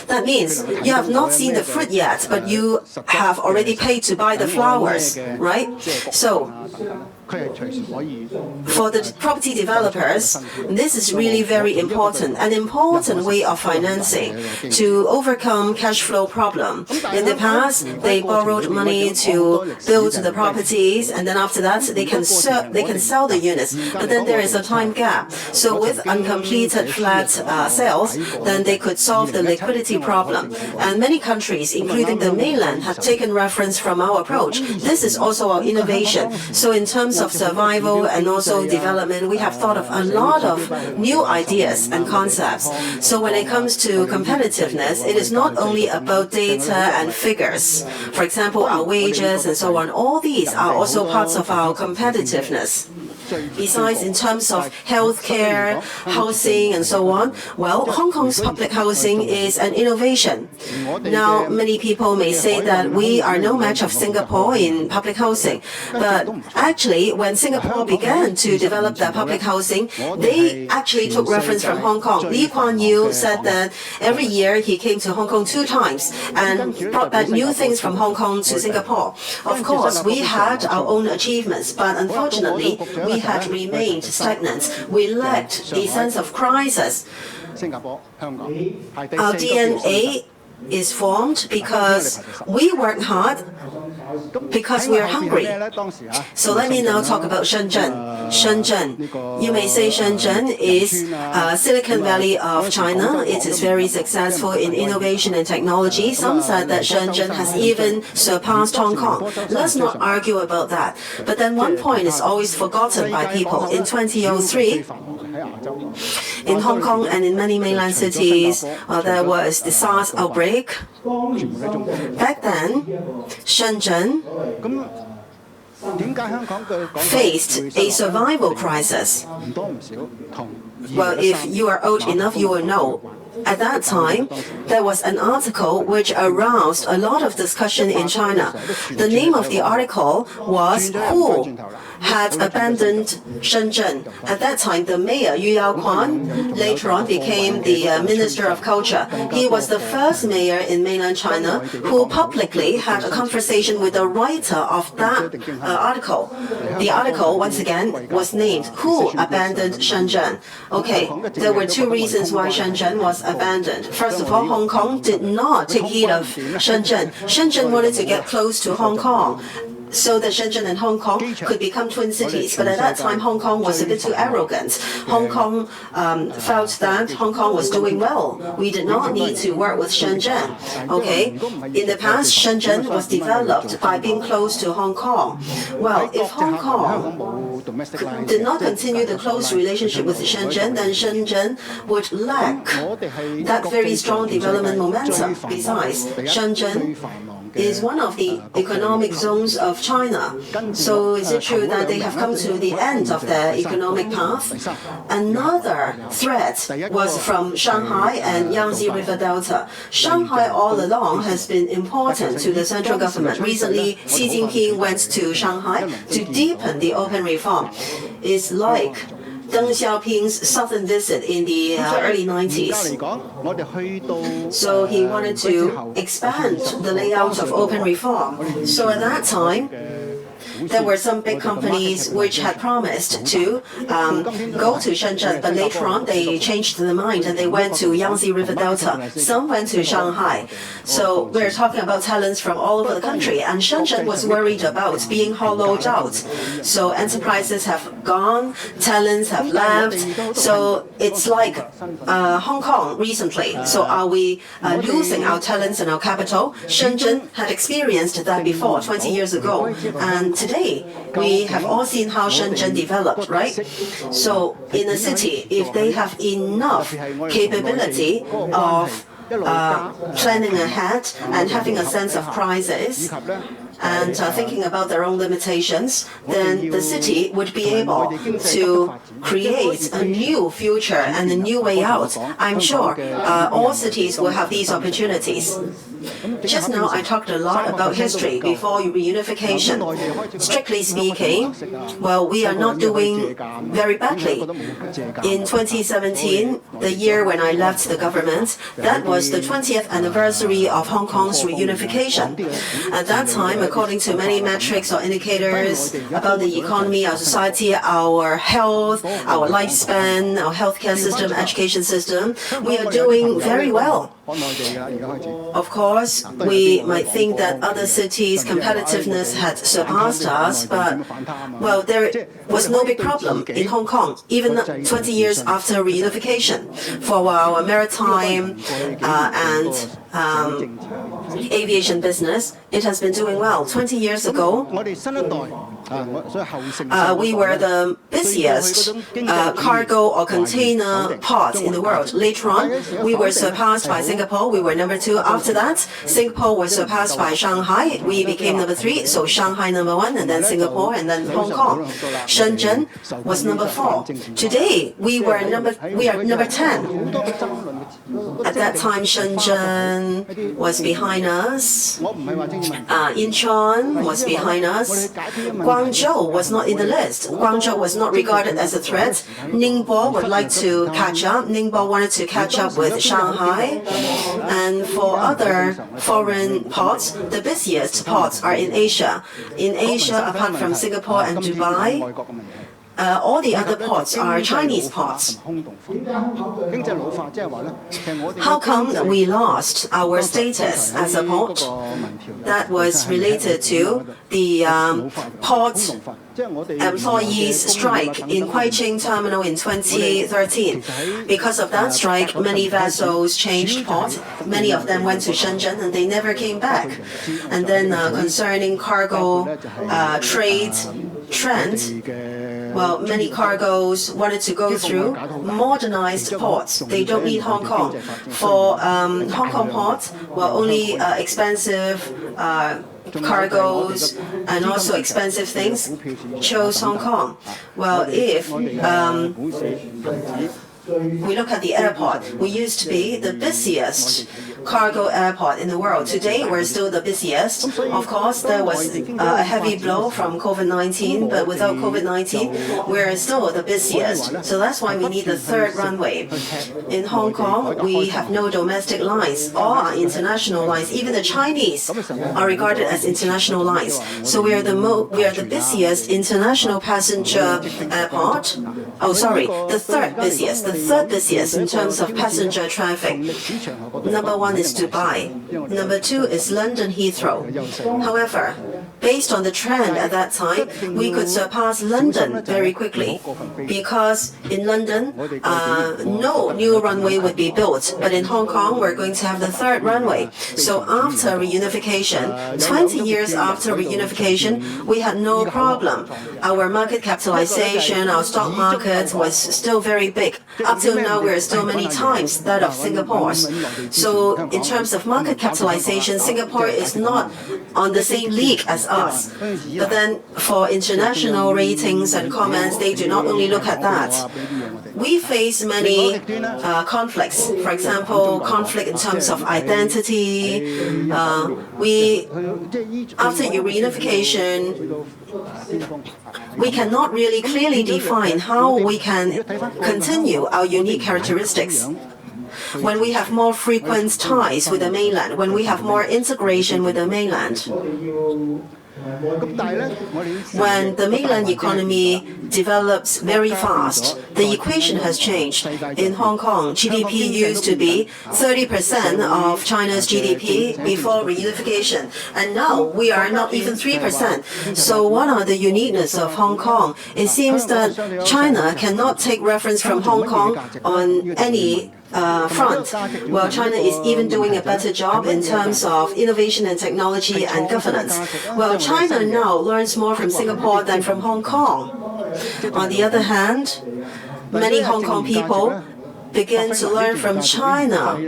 That means you have not seen the fruit yet, but you have already paid to buy the flowers, right? So, for the property developers, this is really very important, an important way of financing to overcome cash flow problem. In the past, they borrowed money to build the properties, and then after that, they can sell the units. But then there is a time gap. So with uncompleted flat sales, then they could solve the liquidity problem. And many countries, including the mainland, have taken reference from our approach. This is also our innovation. So in terms of survival and also development, we have thought of a lot of new ideas and concepts. So when it comes to competitiveness, it is not only about data and figures. For example, our wages and so on, all these are also parts of our competitiveness. Besides, in terms of healthcare, housing, and so on, well, Hong Kong's public housing is an innovation. Now, many people may say that we are no match of Singapore in public housing. But actually, when Singapore began to develop their public housing, they actually took reference from Hong Kong. Lee Kuan Yew said that every year he came to Hong Kong 2 times and brought back new things from Hong Kong to Singapore. Of course, we had our own achievements, but unfortunately, we had remained stagnant. We lacked a sense of crisis. Our DNA is formed because we work hard, because we are hungry. So let me now talk about Shenzhen. Shenzhen. You may say Shenzhen is Silicon Valley of China. It is very successful in innovation and technology. Some said that Shenzhen has even surpassed Hong Kong. Let's not argue about that. But then one point is always forgotten by people. In 2003, in Hong Kong and in many mainland cities, there was the SARS outbreak. Back then, Shenzhen faced a survival crisis. Well, if you are old enough, you will know. At that time, there was an article which aroused a lot of discussion in China. The name of the article was "Who had abandoned Shenzhen?" At that time, the mayor, Yu Yaoquan, later on became the Minister of Culture. He was the first mayor in mainland China who publicly had a conversation with the writer of that article. The article, once again, was named "Who abandoned Shenzhen?" Okay, there were 2 reasons why Shenzhen was abandoned. First of all, Hong Kong did not take heed of Shenzhen. Shenzhen wanted to get close to Hong Kong, so that Shenzhen and Hong Kong could become twin cities. But at that time, Hong Kong was a bit too arrogant. Hong Kong felt that Hong Kong was doing well. We did not need to work with Shenzhen. Okay? In the past, Shenzhen was developed by being close to Hong Kong. Well, if Hong Kong did not continue the close relationship with Shenzhen, then Shenzhen would lack that very strong development momentum. Besides, Shenzhen is one of the economic zones of China. So is it true that they have come to the end of their economic path? Another threat was from Shanghai and Yangtze River Delta. Shanghai all along has been important to the central government. Recently, Xi Jinping went to Shanghai to deepen the open reform. It's like Deng Xiaoping's southern visit in the early 90s. So he wanted to expand the layout of open reform. So at that time, there were some big companies which had promised to go to Shenzhen, but later on they changed their mind and they went to Yangtze River Delta. Some went to Shanghai. So we're talking about talents from all over the country, and Shenzhen was worried about being hollowed out. So enterprises have gone, talents have left. So it's like Hong Kong recently. So are we losing our talents and our capital? Shenzhen had experienced that before, 20 years ago. And today, we have all seen how Shenzhen developed, right? So in a city, if they have enough capability of planning ahead and having a sense of crisis, and thinking about their own limitations, then the city would be able to create a new future and a new way out. I'm sure all cities will have these opportunities. Just now, I talked a lot about history before reunification. Strictly speaking, well, we are not doing very badly. In 2017, the year when I left the government, that was the 20th anniversary of Hong Kong's reunification. At that time, according to many metrics or indicators about the economy, our society, our health, our lifespan, our healthcare system, education system, we are doing very well. Of course, we might think that other cities' competitiveness had surpassed us, but, well, there was no big problem in Hong Kong, even 20 years after reunification. For our maritime and aviation business, it has been doing well. 20 years ago, we were the busiest cargo or container port in the world. Later on, we were surpassed by Singapore. We were number 2. After that, Singapore was surpassed by Shanghai. We became number 3. So Shanghai number 1, and then Singapore, and then Hong Kong. Shenzhen was number 4. Today, we are number 10. At that time, Shenzhen was behind us. Incheon was behind us. Guangzhou was not in the list. Guangzhou was not regarded as a threat. Ningbo would like to catch up. Ningbo wanted to catch up with Shanghai. And for other foreign ports, the busiest ports are in Asia. In Asia, apart from Singapore and Dubai, all the other ports are Chinese ports. How come we lost our status as a port? That was related to the port employees' strike in Huaiqing Terminal in 2013. Because of that strike, many vessels changed port. Many of them went to Shenzhen and they never came back. And then concerning cargo trade trend, well, many cargoes wanted to go through modernized ports. They don't need Hong Kong. For Hong Kong ports, well, only expensive cargoes and also expensive things chose Hong Kong. Well, if we look at the airport, we used to be the busiest cargo airport in the world. Today, we're still the busiest. Of course, there was a heavy blow from COVID-19, but without COVID-19, we're still the busiest. So that's why we need the third runway. In Hong Kong, we have no domestic lines. All are international lines. Even the Chinese are regarded as international lines. So we are the busiest international passenger airport. Oh, sorry, the third busiest in terms of passenger traffic. Number 1 is Dubai. Number 2 is London Heathrow. However, based on the trend at that time, we could surpass London very quickly because in London, no new runway would be built. But in Hong Kong, we're going to have the third runway. So after reunification, 20 years after reunification, we had no problem. Our market capitalization, our stock market was still very big. Up till now, we're still many times that of Singapore's. So in terms of market capitalization, Singapore is not on the same league as us. But then for international ratings and comments, they do not only look at that. We face many conflicts. For example, conflict in terms of identity. After reunification, we cannot really clearly define how we can continue our unique characteristics. When we have more frequent ties with the mainland, when we have more integration with the mainland, when the mainland economy develops very fast, the equation has changed. In Hong Kong, GDP used to be 30% of China's GDP before reunification, and now we are not even 3%. So what are the uniqueness of Hong Kong? It seems that China cannot take reference from Hong Kong on any front. Well, China is even doing a better job in terms of innovation and technology and governance. Well, China now learns more from Singapore than from Hong Kong. On the other hand, many Hong Kong people begin to learn from China.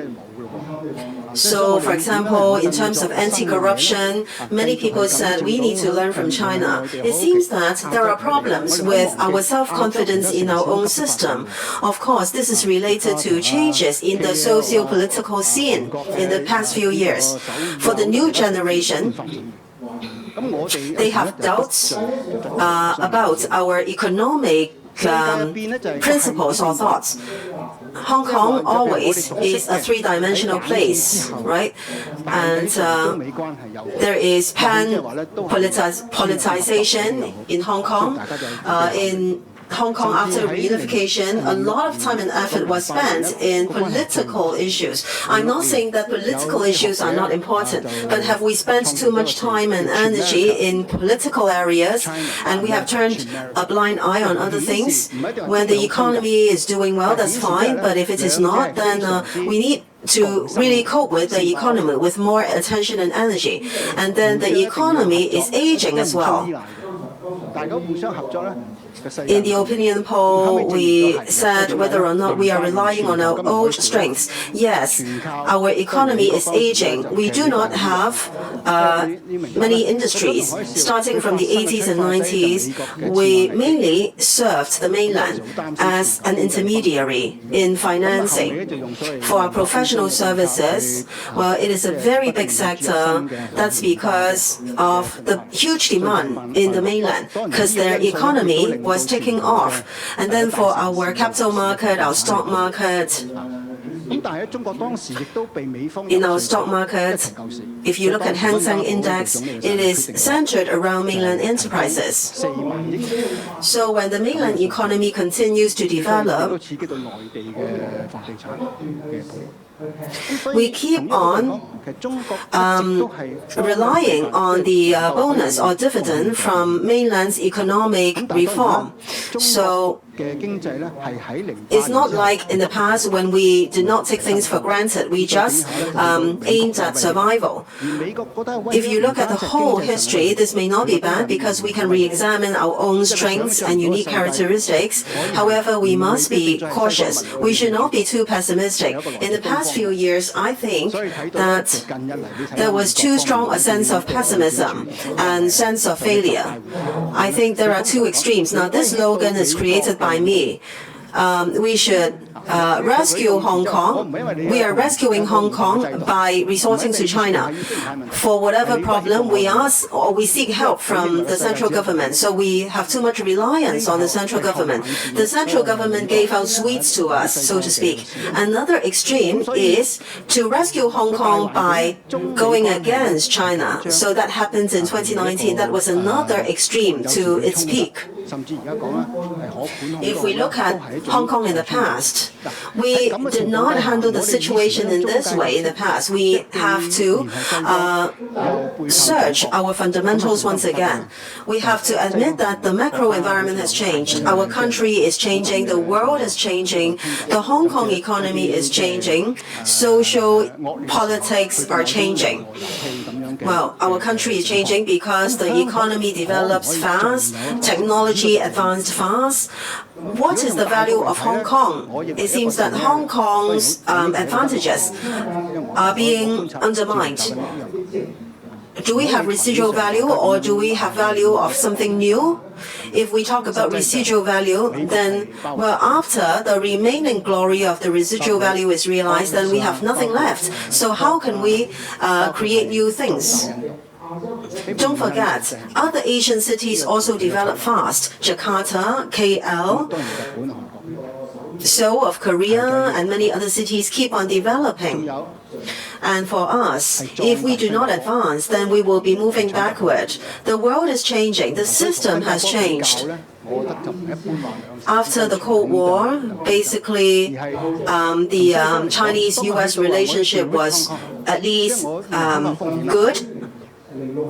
So, for example, in terms of anti-corruption, many people said we need to learn from China. It seems that there are problems with our self-confidence in our own system. Of course, this is related to changes in the socio-political scene in the past few years. For the new generation, they have doubts about our economic principles or thoughts. Hong Kong always is a three-dimensional place, right? And there is politicization in Hong Kong. In Hong Kong, after reunification, a lot of time and effort was spent in political issues. I'm not saying that political issues are not important, but have we spent too much time and energy in political areas, and we have turned a blind eye on other things? When the economy is doing well, that's fine, but if it is not, then we need to really cope with the economy with more attention and energy. And then the economy is aging as well. In the opinion poll, we said whether or not we are relying on our old strengths. Yes, our economy is aging. We do not have many industries. Starting from the 80s and 90s, we mainly served the mainland as an intermediary in financing. For our professional services, well, it is a very big sector. That's because of the huge demand in the mainland, because their economy was taking off. And then for our capital market, our stock market, in our stock market, if you look at Hang Seng Index, it is centered around mainland enterprises. So when the mainland economy continues to develop, we keep on relying on the bonus or dividend from mainland's economic reform. So it's not like in the past when we did not take things for granted. We just aimed at survival. If you look at the whole history, this may not be bad because we can re-examine our own strengths and unique characteristics. However, we must be cautious. We should not be too pessimistic. In the past few years, I think that there was too strong a sense of pessimism and sense of failure. I think there are two extremes. Now, this slogan is created by me. We should rescue Hong Kong. We are rescuing Hong Kong by resorting to China. For whatever problem, we ask or we seek help from the central government. So we have too much reliance on the central government. The central government gave out sweets to us, so to speak. Another extreme is to rescue Hong Kong by going against China. So that happened in 2019. That was another extreme to its peak. If we look at Hong Kong in the past, we did not handle the situation in this way in the past. We have to search our fundamentals once again. We have to admit that the macro environment has changed. Our country is changing. The world is changing. The Hong Kong economy is changing. Social politics are changing. Well, our country is changing because the economy develops fast, technology advanced fast. What is the value of Hong Kong? It seems that Hong Kong's advantages are being undermined. do we have residual value or do we have value of something new? If we talk about residual value, then, well, after the remaining glory of the residual value is realized, then we have nothing left. So how can we create new things? Don't forget, other Asian cities also develop fast. Jakarta, KL, Seoul of Korea, and many other cities keep on developing. And for us, if we do not advance, then we will be moving backward. The world is changing. The system has changed. After the Cold War, basically, the Chinese-U.S. relationship was at least good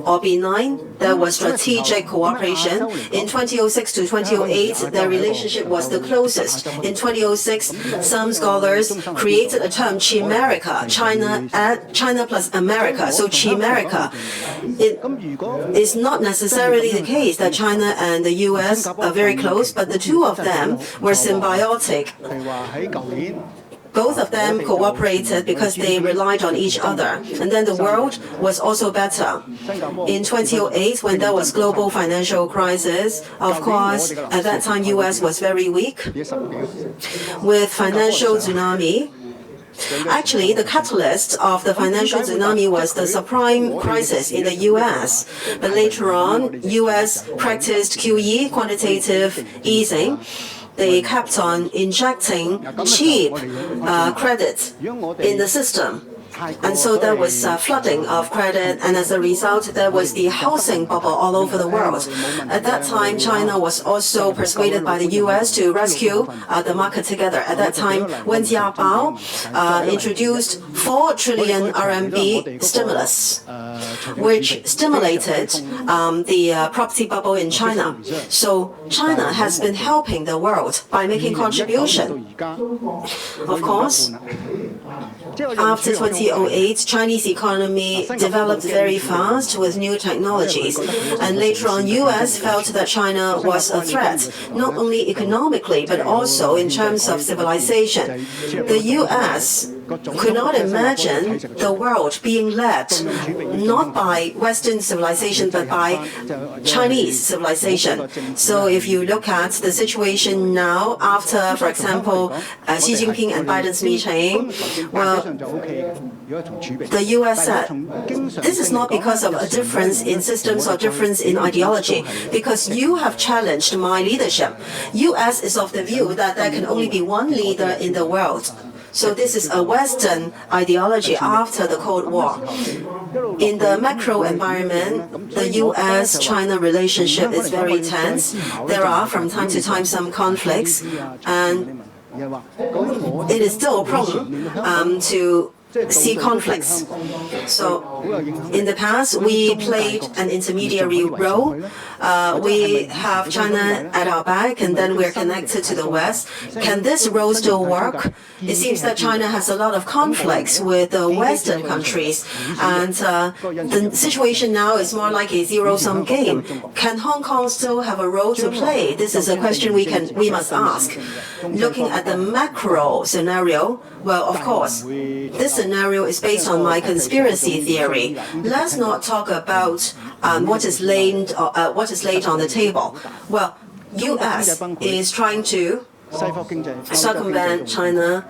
or benign. There was strategic cooperation. In 2006 to 2008, their relationship was the closest. In 2006, some scholars created a term, Chimerica, China plus America. So Chimerica. It is not necessarily the case that China and the U.S. are very close, but the two of them were symbiotic. Both of them cooperated because they relied on each other. And then the world was also better. In 2008, when there was global financial crisis, of course, at that time, U.S. was very weak. With financial tsunami, actually, the catalyst of the financial tsunami was the subprime crisis in the U.S. But later on, U.S. practiced QE, quantitative easing. They kept on injecting cheap credit in the system. And so there was flooding of credit, and as a result, there was the housing bubble all over the world. At that time, China was also persuaded by the U.S. to rescue the market together. At that time, Wen Jiabao introduced 4 trillion RMB stimulus, which stimulated the property bubble in China. So China has been helping the world by making contribution. Of course, after 2008, Chinese economy developed very fast with new technologies. And later on, U.S. felt that China was a threat, not only economically, but also in terms of civilization. The U.S. could not imagine the world being led not by Western civilization, but by Chinese civilization. So if you look at the situation now, after, for example, Xi Jinping and Biden's meeting, well, the U.S. said, this is not because of a difference in systems or difference in ideology, because you have challenged my leadership. U.S. is of the view that there can only be one leader in the world. So this is a Western ideology after the Cold War. In the macro environment, the U.S.-China relationship is very tense. There are, from time to time, some conflicts, and it is still prone to see conflicts. So in the past, we played an intermediary role. We have China at our back, and then we're connected to the West. Can this role still work? It seems that China has a lot of conflicts with the Western countries, and the situation now is more like a zero-sum game. Can Hong Kong still have a role to play? This is a question we must ask. Looking at the macro scenario, well, of course, this scenario is based on my conspiracy theory. Let's not talk about what is laid on the table. Well, U.S. is trying to circumvent China,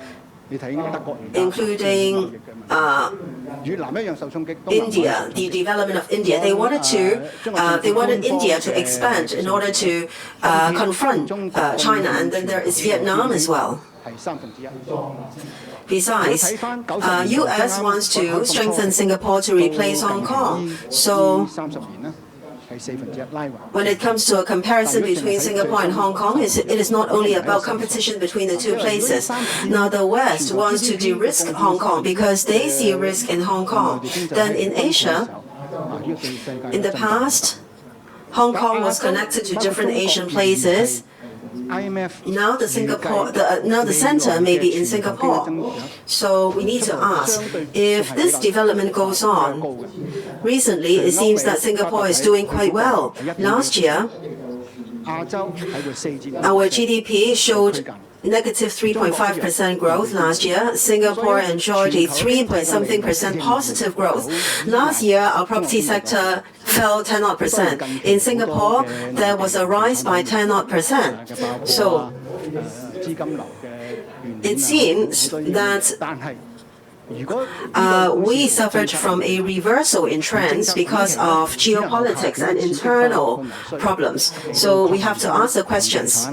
including India, the development of India. They wanted India to expand in order to confront China, and then there is Vietnam as well. Besides, U.S. wants to strengthen Singapore to replace Hong Kong. So when it comes to a comparison between Singapore and Hong Kong, it is not only about competition between the two places. Now the West wants to de-risk Hong Kong because they see a risk in Hong Kong. Then in Asia, in the past, Hong Kong was connected to different Asian places. Now the center may be in Singapore. So we need to ask, if this development goes on, recently it seems that Singapore is doing quite well. Last year, our GDP showed negative 3.5% growth last year. Singapore enjoyed a 3-point-something% positive growth. Last year, our property sector fell 10-odd%. In Singapore, there was a rise by 10-odd%. So it seems that we suffered from a reversal in trends because of geopolitics and internal problems. So we have to ask the questions.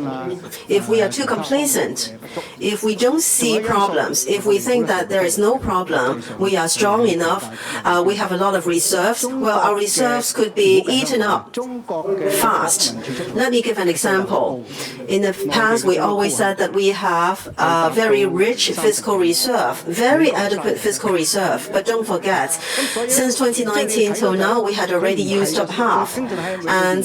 If we are too complacent, if we don't see problems, if we think that there is no problem, we are strong enough, we have a lot of reserves, well, our reserves could be eaten up fast. Let me give an example. In the past, we always said that we have a very rich fiscal reserve, very adequate fiscal reserve. But don't forget, since 2019 till now, we had already used up half. And,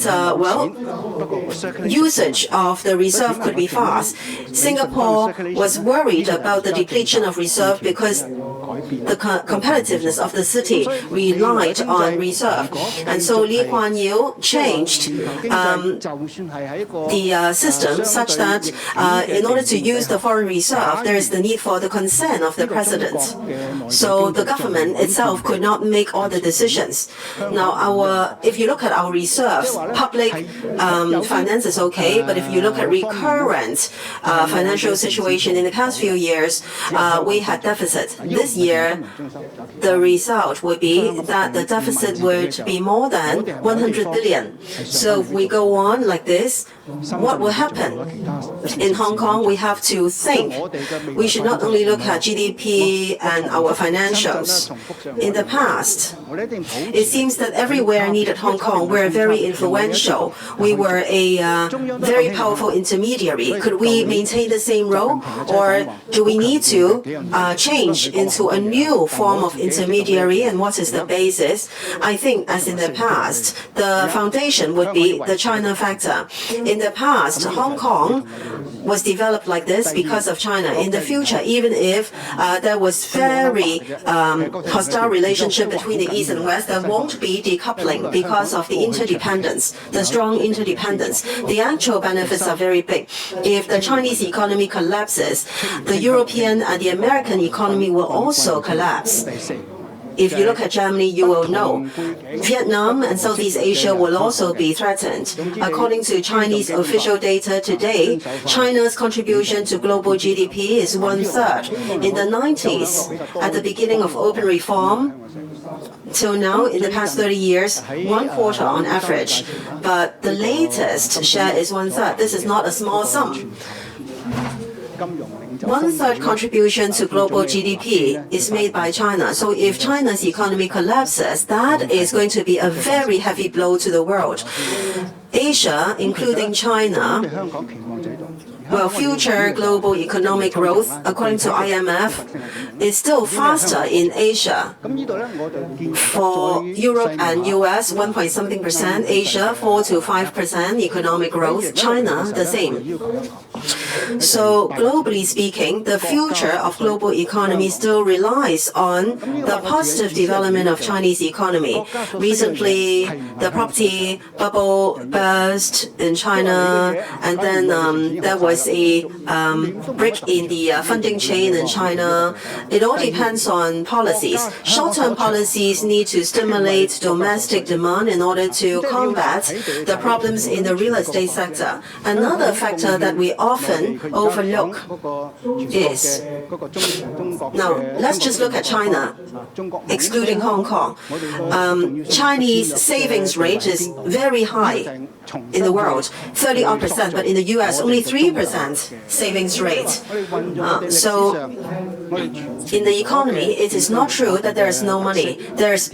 usage of the reserve could be fast. Singapore was worried about the depletion of reserve because the competitiveness of the city relied on reserve. And so Lee Kuan Yew changed the system such that in order to use the foreign reserve, there is the need for the consent of the president. So the government itself could not make all the decisions. Now, if you look at our reserves, public finance is okay, but if you look at recurrent financial situation in the past few years, we had deficit. This year, the result would be that the deficit would be more than 100 billion. So if we go on like this, what will happen? In Hong Kong, we have to think. We should not only look at GDP and our financials. In the past, it seems that everywhere needed Hong Kong, we're very influential. We were a very powerful intermediary. Could we maintain the same role, or do we need to change into a new form of intermediary, and what is the basis? I think, as in the past, the foundation would be the China factor. In the past, Hong Kong was developed like this because of China. In the future, even if there was very hostile relationship between the East and West, there won't be decoupling because of the interdependence, the strong interdependence. The actual benefits are very big. If the Chinese economy collapses, the European and the American economy will also collapse. If you look at Germany, you will know. Vietnam and Southeast Asia will also be threatened. According to Chinese official data today, China's contribution to global GDP is 1/3. In the 90s, at the beginning of open reform, till now, in the past 30 years, 1/4 on average. But the latest share is 1/3. This is not a small sum. 1/3 contribution to global GDP is made by China. So if China's economy collapses, that is going to be a very heavy blow to the world. Asia, including China, well, future global economic growth, according to IMF, is still faster in Asia. For Europe and US, 1-point-something%, Asia, 4 to 5% economic growth, China, the same. So globally speaking, the future of global economy still relies on the positive development of Chinese economy. Recently, the property bubble burst in China, and then there was a break in the funding chain in China. It all depends on policies. Short-term policies need to stimulate domestic demand in order to combat the problems in the real estate sector. Another factor that we often overlook is, now let's just look at China, excluding Hong Kong. Chinese savings rate is very high in the world, 30-odd%, but in the US, only 3% savings rate. So in the economy, it is not true that there is no money. There is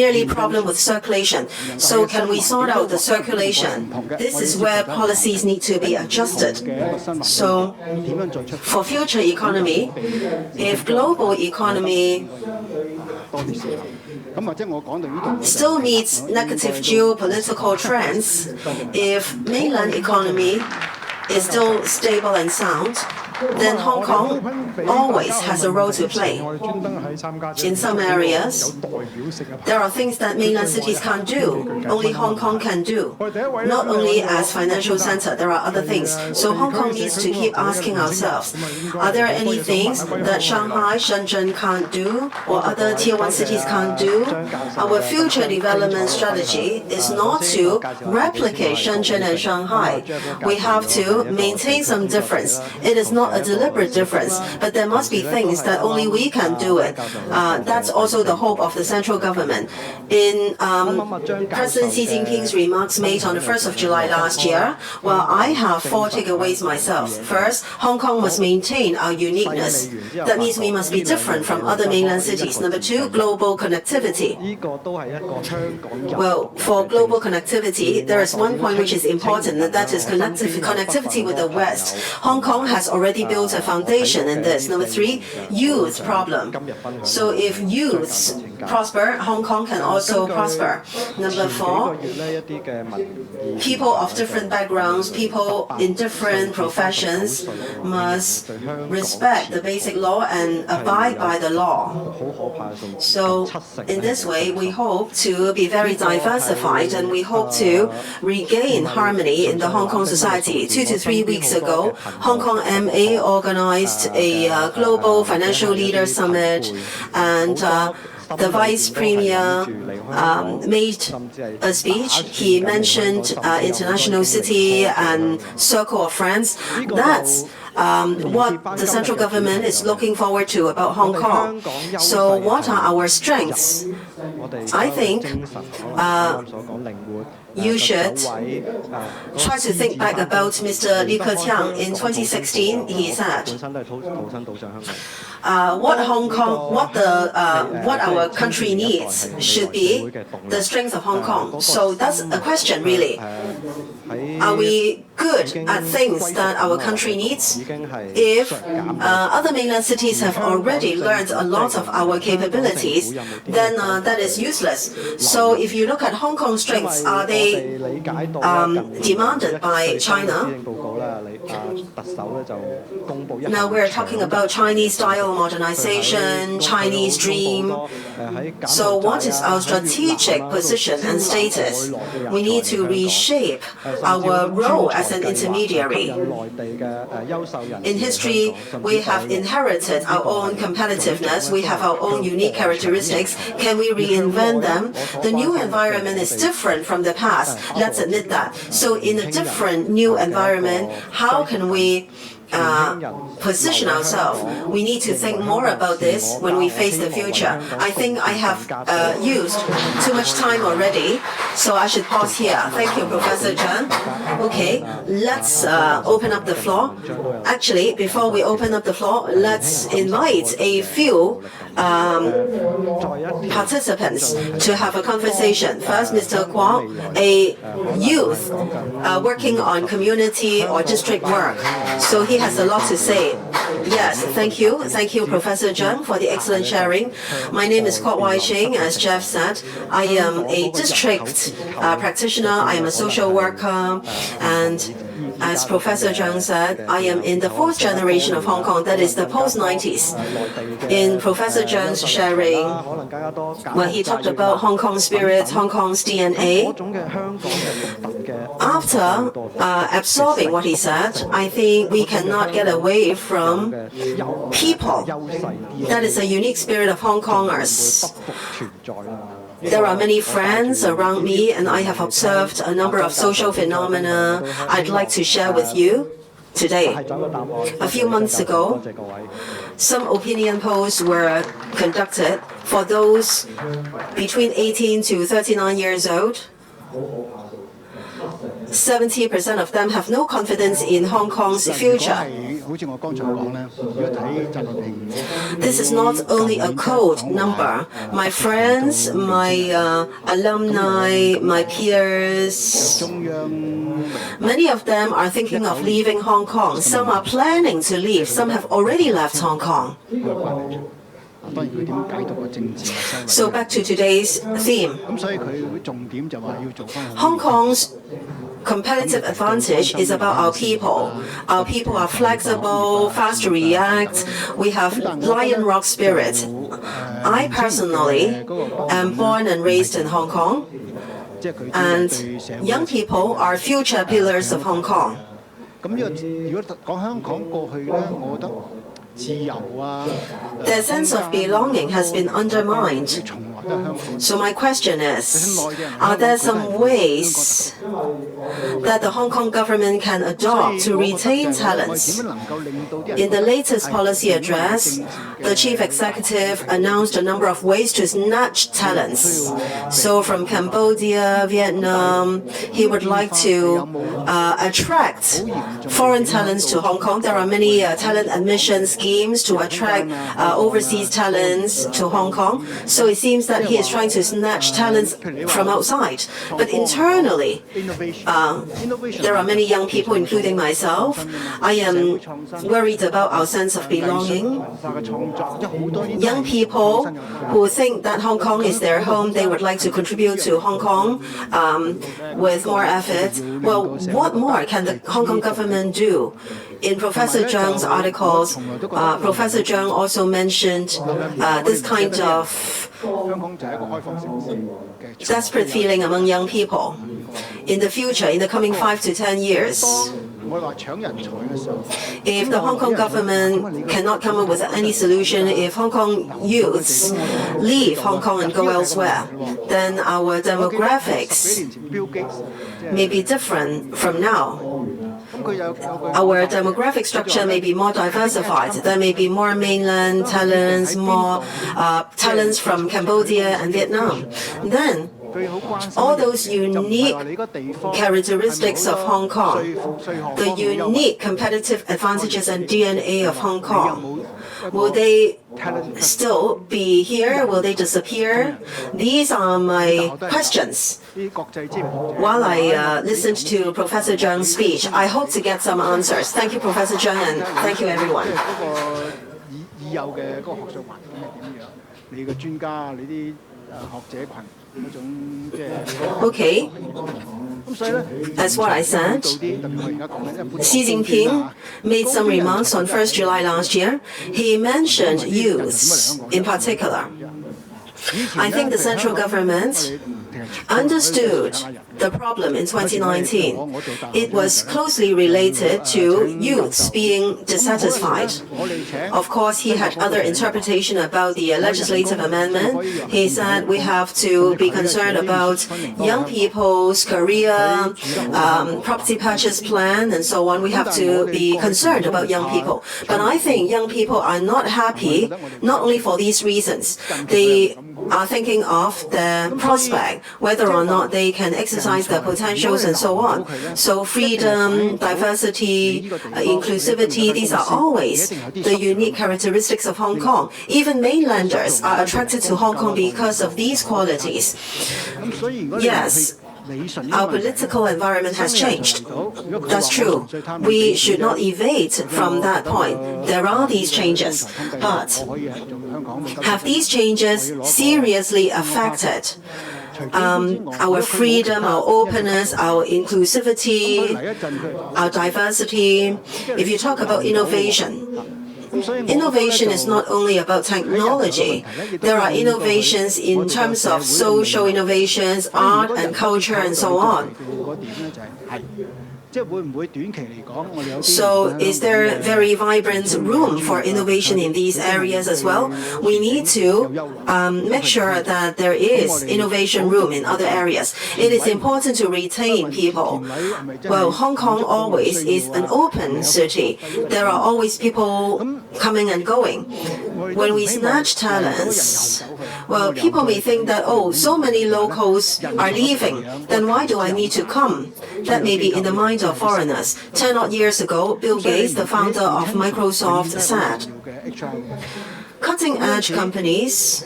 merely problem with circulation. So can we sort out the circulation? This is where policies need to be adjusted. So for future economy, if global economy still meets negative geopolitical trends, if mainland economy is still stable and sound, then Hong Kong always has a role to play. In some areas, there are things that mainland cities can't do, only Hong Kong can do. Not only as financial center, there are other things. So Hong Kong needs to keep asking ourselves, are there any things that Shanghai, Shenzhen can't do or other Tier 1 cities can't do? Our future development strategy is not to replicate Shenzhen and Shanghai. We have to maintain some difference. It is not a deliberate difference, but there must be things that only we can do it. That's also the hope of the central government. In President Xi Jinping's remarks made on the 1st of July last year, well, I have 4 takeaways myself. First, Hong Kong must maintain our uniqueness. That means we must be different from other mainland cities. Number 2, global connectivity. Well, for global connectivity, there is one point which is important, and that is connectivity with the West. Hong Kong has already built a foundation in this. Number 3, youth problem. So if youths prosper, Hong Kong can also prosper. Number 4, people of different backgrounds, people in different professions must respect the basic law and abide by the law. So in this way, we hope to be very diversified and we hope to regain harmony in the Hong Kong society. 2 to 3 weeks ago, Hong Kong MA organized a global financial leaders summit, and the Vice Premier made a speech. He mentioned international city and circle of friends. That's what the central government is looking forward to about Hong Kong. So what are our strengths? I think you should try to think back about Mr. Li Keqiang. In 2016, he said, what our country needs should be the strength of Hong Kong. So that's a question, really. Are we good at things that our country needs? If other mainland cities have already learned a lot of our capabilities, then that is useless. So if you look at Hong Kong's strengths, are they demanded by China? Now we're talking about Chinese-style modernization, Chinese dream. So what is our strategic position and status? We need to reshape our role as an intermediary. In history, we have inherited our own competitiveness. We have our own unique characteristics. Can we reinvent them? The new environment is different from the past. Let's admit that. So in a different new environment, how can we position ourselves? We need to think more about this when we face the future. I think I have used too much time already, so I should pause here. Thank you, Professor Cheung. Okay, let's open up the floor. Actually, before we open up the floor, let's invite a few participants to have a conversation. First, Mr. Kwok, a youth working on community or district work. So he has a lot to say. Yes, thank you. Thank you, Professor Cheung, for the excellent sharing. My name is Kwok Wai-ching. As Jeff said, I am a district practitioner. I am a social worker, and as Professor Cheung said, I am in the 4th generation of Hong Kong, that is the post-90s. In Professor Cheung's sharing, when he talked about Hong Kong spirit, Hong Kong's DNA, after absorbing what he said, I think we cannot get away from people. That is a unique spirit of Hong Kongers. There are many friends around me, and I have observed a number of social phenomena I'd like to share with you today. A few months ago, some opinion polls were conducted for those between 18 to 39 years old. 70% of them have no confidence in Hong Kong's future. This is not only a code number. My friends, my alumni, my peers, many of them are thinking of leaving Hong Kong. Some are planning to leave. Some have already left Hong Kong. So back to today's theme. Hong Kong's competitive advantage is about our people. Our people are flexible, fast to react. We have lion rock spirit. I personally am born and raised in Hong Kong, and young people are future pillars of Hong Kong. Their sense of belonging has been undermined. So my question is, are there some ways that the Hong Kong government can adopt to retain talents? In the latest policy address, the chief executive announced a number of ways to snatch talents. So from Cambodia, Vietnam, he would like to attract foreign talents to Hong Kong. There are many talent admission schemes to attract overseas talents to Hong Kong. So it seems that he is trying to snatch talents from outside. But internally, there are many young people, including myself. I am worried about our sense of belonging. Young people who think that Hong Kong is their home, they would like to contribute to Hong Kong with more effort. Well, what more can the Hong Kong government do? In Professor Cheung's articles, Professor Cheung also mentioned this kind of desperate feeling among young people. In the future, in the coming 5 to 10 years, if the Hong Kong government cannot come up with any solution, if Hong Kong youths leave Hong Kong and go elsewhere, then our demographics may be different from now. Our demographic structure may be more diversified. There may be more mainland talents, more talents from Cambodia and Vietnam. Then, all those unique characteristics of Hong Kong, the unique competitive advantages and DNA of Hong Kong, will they still be here? Will they disappear? These are my questions. While I listened to Professor Cheung's speech, I hope to get some answers. Thank you, Professor Cheung, and thank you, everyone. Okay. As what I said, Xi Jinping made some remarks on 1st July last year. He mentioned youths in particular. I think the central government understood the problem in 2019. It was closely related to youths being dissatisfied. Of course, he had other interpretation about the legislative amendment. He said we have to be concerned about young people's career, property purchase plan, and so on. We have to be concerned about young people. But I think young people are not happy, not only for these reasons. They are thinking of their prospect, whether or not they can exercise their potentials and so on. So freedom, diversity, inclusivity, these are always the unique characteristics of Hong Kong. Even mainlanders are attracted to Hong Kong because of these qualities. Yes, our political environment has changed. That's true. We should not evade from that point. There are these changes. But have these changes seriously affected our freedom, our openness, our inclusivity, our diversity? If you talk about innovation, innovation is not only about technology. There are innovations in terms of social innovations, art and culture, and so on. So is there very vibrant room for innovation in these areas as well? We need to make sure that there is innovation room in other areas. It is important to retain people. Well, Hong Kong always is an open city. There are always people coming and going. When we snatch talents, well, people may think that, oh, so many locals are leaving, then why do I need to come? That may be in the mind of foreigners. 10 odd years ago, Bill Gates, the founder of Microsoft, said, cutting-edge companies,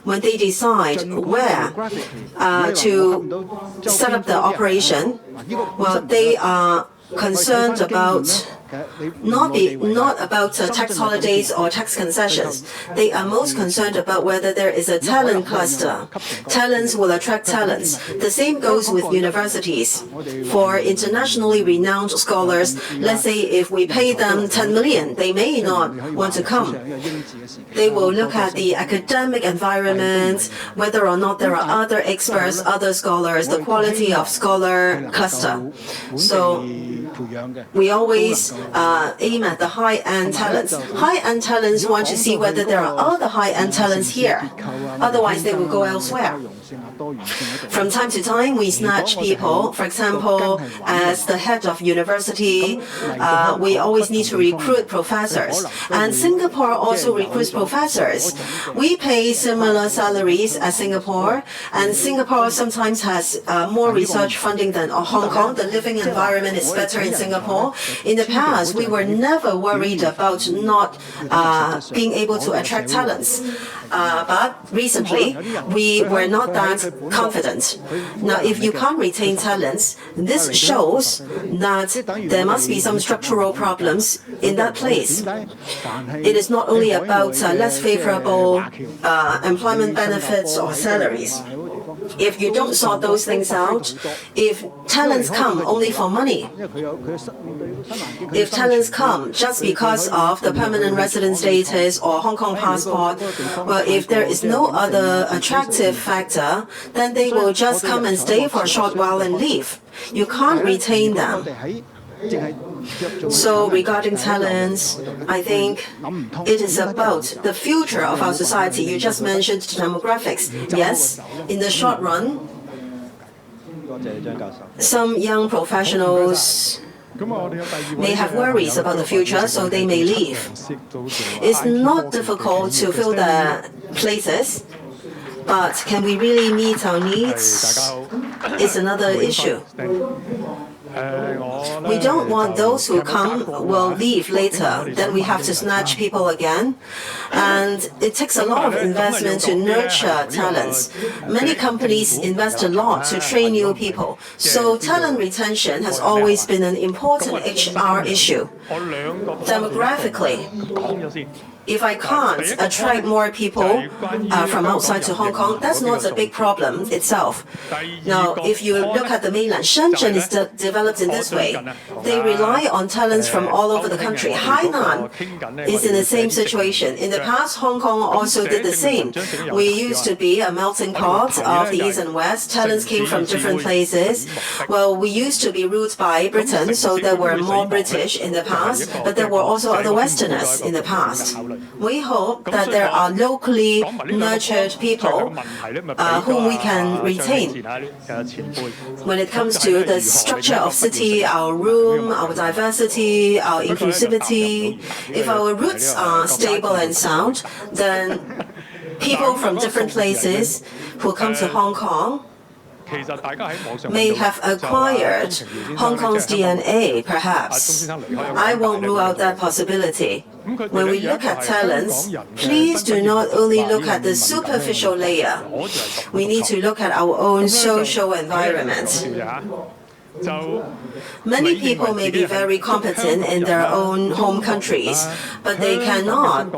when they decide where to set up the operation, well, they are concerned about not about tax holidays or tax concessions. They are most concerned about whether there is a talent cluster. Talents will attract talents. The same goes with universities. For internationally renowned scholars, let's say if we pay them 10 million, they may not want to come. They will look at the academic environment, whether or not there are other experts, other scholars, the quality of scholar cluster. So we always aim at the high-end talents. High-end talents want to see whether there are other high-end talents here. Otherwise, they will go elsewhere. From time to time, we snatch people. For example, as the head of university, we always need to recruit professors. And Singapore also recruits professors. We pay similar salaries as Singapore, and Singapore sometimes has more research funding than Hong Kong. The living environment is better in Singapore. In the past, we were never worried about not being able to attract talents. But recently, we were not that confident. Now, if you can't retain talents, this shows that there must be some structural problems in that place. It is not only about less favorable employment benefits or salaries. If you don't sort those things out, if talents come only for money, if talents come just because of the permanent resident status or Hong Kong passport, well, if there is no other attractive factor, then they will just come and stay for a short while and leave. You can't retain them. So regarding talents, I think it is about the future of our society. You just mentioned demographics. Yes, in the short run, some young professionals may have worries about the future, so they may leave. It's not difficult to fill the places, but can we really meet our needs? It's another issue. We don't want those who come will leave later. Then we have to snatch people again. And it takes a lot of investment to nurture talents. Many companies invest a lot to train new people. So talent retention has always been an important HR issue. Demographically, if I can't attract more people from outside to Hong Kong, that's not a big problem itself. Now, if you look at the mainland, Shenzhen is developed in this way. They rely on talents from all over the country. Hainan is in the same situation. In the past, Hong Kong also did the same. We used to be a melting pot of the East and West. Talents came from different places. Well, we used to be ruled by Britain, so there were more British in the past, but there were also other Westerners in the past. We hope that there are locally nurtured people whom we can retain. When it comes to the structure of city, our room, our diversity, our inclusivity, if our roots are stable and sound, then people from different places who come to Hong Kong may have acquired Hong Kong's DNA, perhaps. I won't rule out that possibility. When we look at talents, please do not only look at the superficial layer. We need to look at our own social environment. Many people may be very competent in their own home countries, but they cannot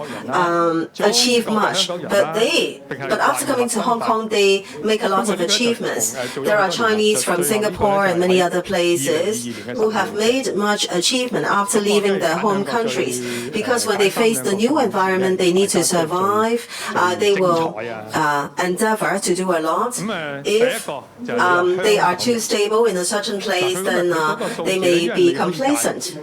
achieve much. But after coming to Hong Kong, they make a lot of achievements. There are Chinese from Singapore and many other places who have made much achievement after leaving their home countries. Because when they face the new environment, they need to survive. They will endeavor to do a lot. If they are too stable in a certain place, then they may be complacent.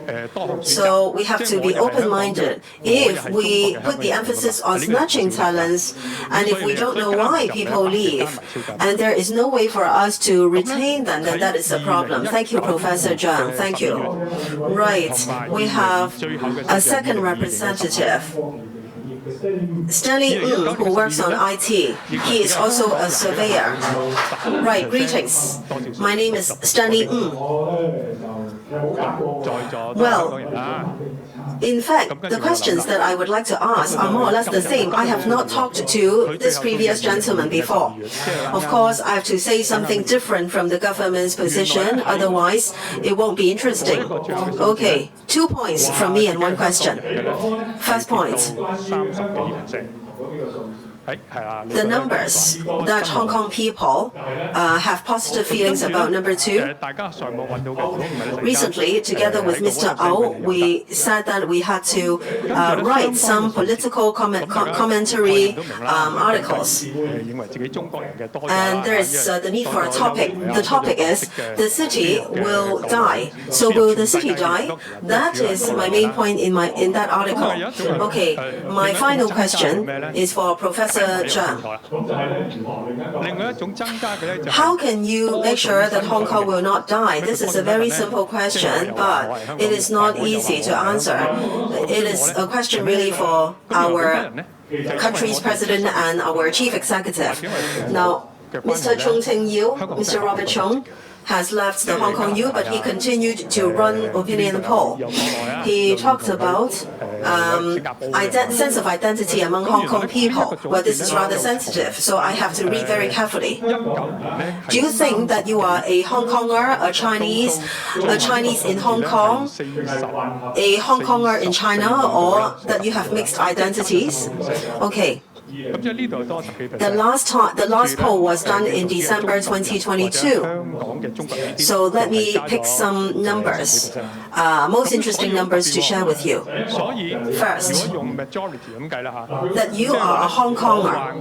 So we have to be open-minded. If we put the emphasis on snatching talents, and if we don't know why people leave, and there is no way for us to retain them, then that is a problem. Thank you, Professor Cheung. Thank you. Right. We have a second representative. Stanley Ng, who works on IT. He is also a surveyor. Right, greetings. My name is Stanley Ng. Well, In fact, the questions that I would like to ask are more or less the same. I have not talked to this previous gentleman before. Of course, I have to say something different from the government's position, otherwise it won't be interesting. Okay, 2 points from me and 1 question. First point. The numbers that Hong Kong people have positive feelings about. Number 2, recently, together with Mr. Au, we said that we had to write some political commentary articles. And there is the need for a topic. The topic is, the city will die. So will the city die? That is my main point in that article. Okay, my final question is for Professor Cheung. How can you make sure that Hong Kong will not die? This is a very simple question, but it is not easy to answer. It is a question really for our country's president and our chief executive. Now, Mr. Cheung Mr. Robert Cheung, has left the Hong Kong U, but he continued to run opinion poll. He talked about sense of identity among Hong Kong people. Well, this is rather sensitive, so I have to read very carefully. Do you think that you are a Hong Konger, a Chinese in Hong Kong, a Hong Konger in China, or that you have mixed identities? Okay. The last poll was done in December 2022. So let me pick some numbers, most interesting numbers to share with you. First, that you are a Hong Konger.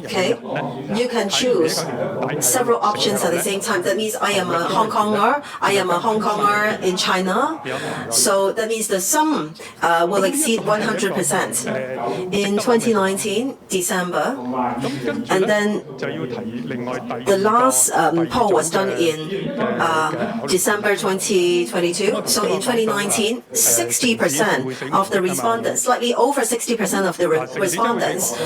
Okay, you can choose several options at the same time. That means I am a Hong Konger. I am a Hong Konger in China. So that means the sum will exceed 100%. In 2019. December, and then the last poll was done in December 2022. So in 2019, 60% of the respondents, slightly over 60% of the respondents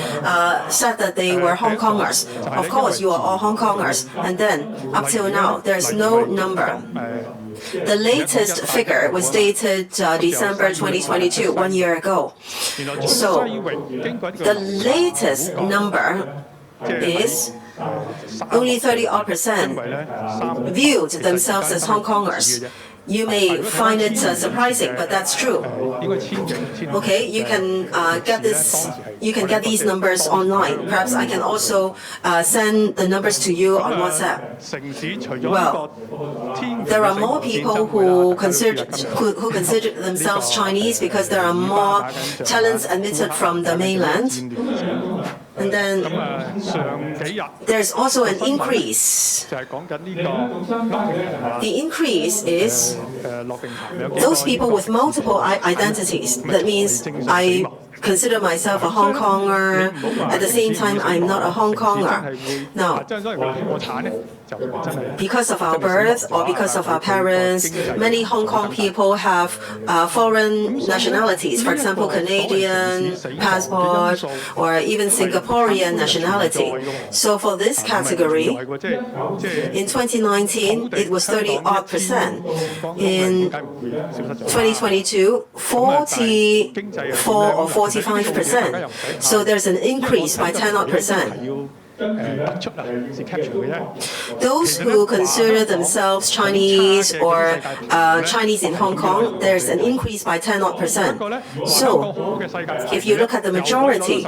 said that they were Hong Kongers. Of course, you are all Hong Kongers. And then, up till now, there's no number. The latest figure was dated December 2022, 1 year ago. So the latest number is only 30% viewed themselves as Hong Kongers. You may find it surprising, but that's true. Okay, you can get this. You can get these numbers online. Perhaps I can also send the numbers to you on WhatsApp. Well, there are more people who consider themselves Chinese because there are more talents admitted from the mainland. And then there's also an increase. The increase is those people with multiple identities. That means I consider myself a Hong Konger. At the same time, I'm not a Hong Konger. Now, because of our birth or because of our parents, many Hong Kong people have foreign nationalities, for example, Canadian passport or even Singaporean nationality. So for this category, in 2019, it was 30-odd%. In 2022, 44 or 45%. So there's an increase by 10-odd%. Those who consider themselves Chinese or Chinese in Hong Kong, there's an increase by 10-odd%. So, if you look at the majority,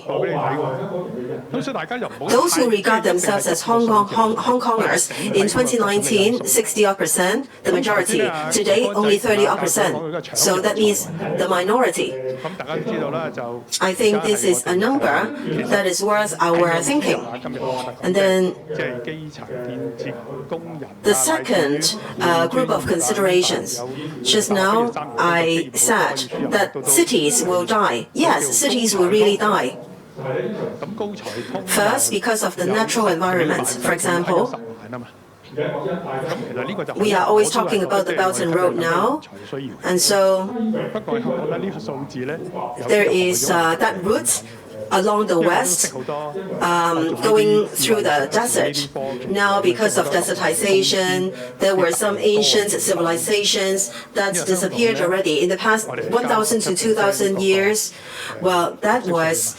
those who regard themselves as Hong Kongers, in 2019, 60-odd%, the majority. Today, only 30-odd%. So that means the minority. I think this is a number that is worth our thinking. And then the second group of considerations. Just now, I said that cities will die. Yes, cities will really die. First, because of the natural environment. For example, we are always talking about the Belt and Road now, and so there is that route along the west, going through the desert. Now, because of desertization, there were some ancient civilizations that disappeared already. In the past 1,000 to 2,000 years, well, that was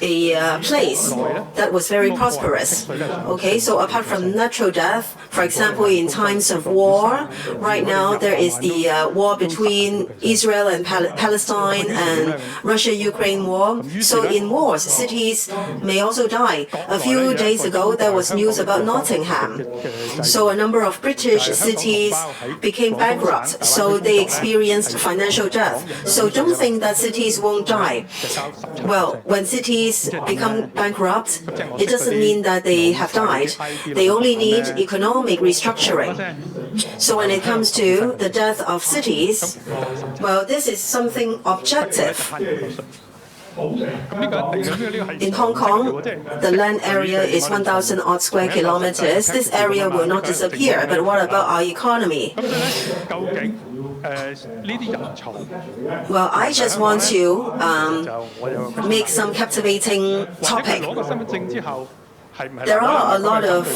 a place that was very prosperous. Okay, so apart from natural death, for example, in times of war, right now there is the war between Israel and Palestine and Russia-Ukraine war. So in wars, cities may also die. A few days ago, there was news about Nottingham. So a number of British cities became bankrupt, so they experienced financial death. So don't think that cities won't die. Well, when cities become bankrupt, it doesn't mean that they have died. They only need economic restructuring. So when it comes to the death of cities, well, this is something objective. In Hong Kong, the land area is 1,000 odd square kilometers. This area will not disappear, but what about our economy? Well, I just want to make some captivating topic. There are a lot of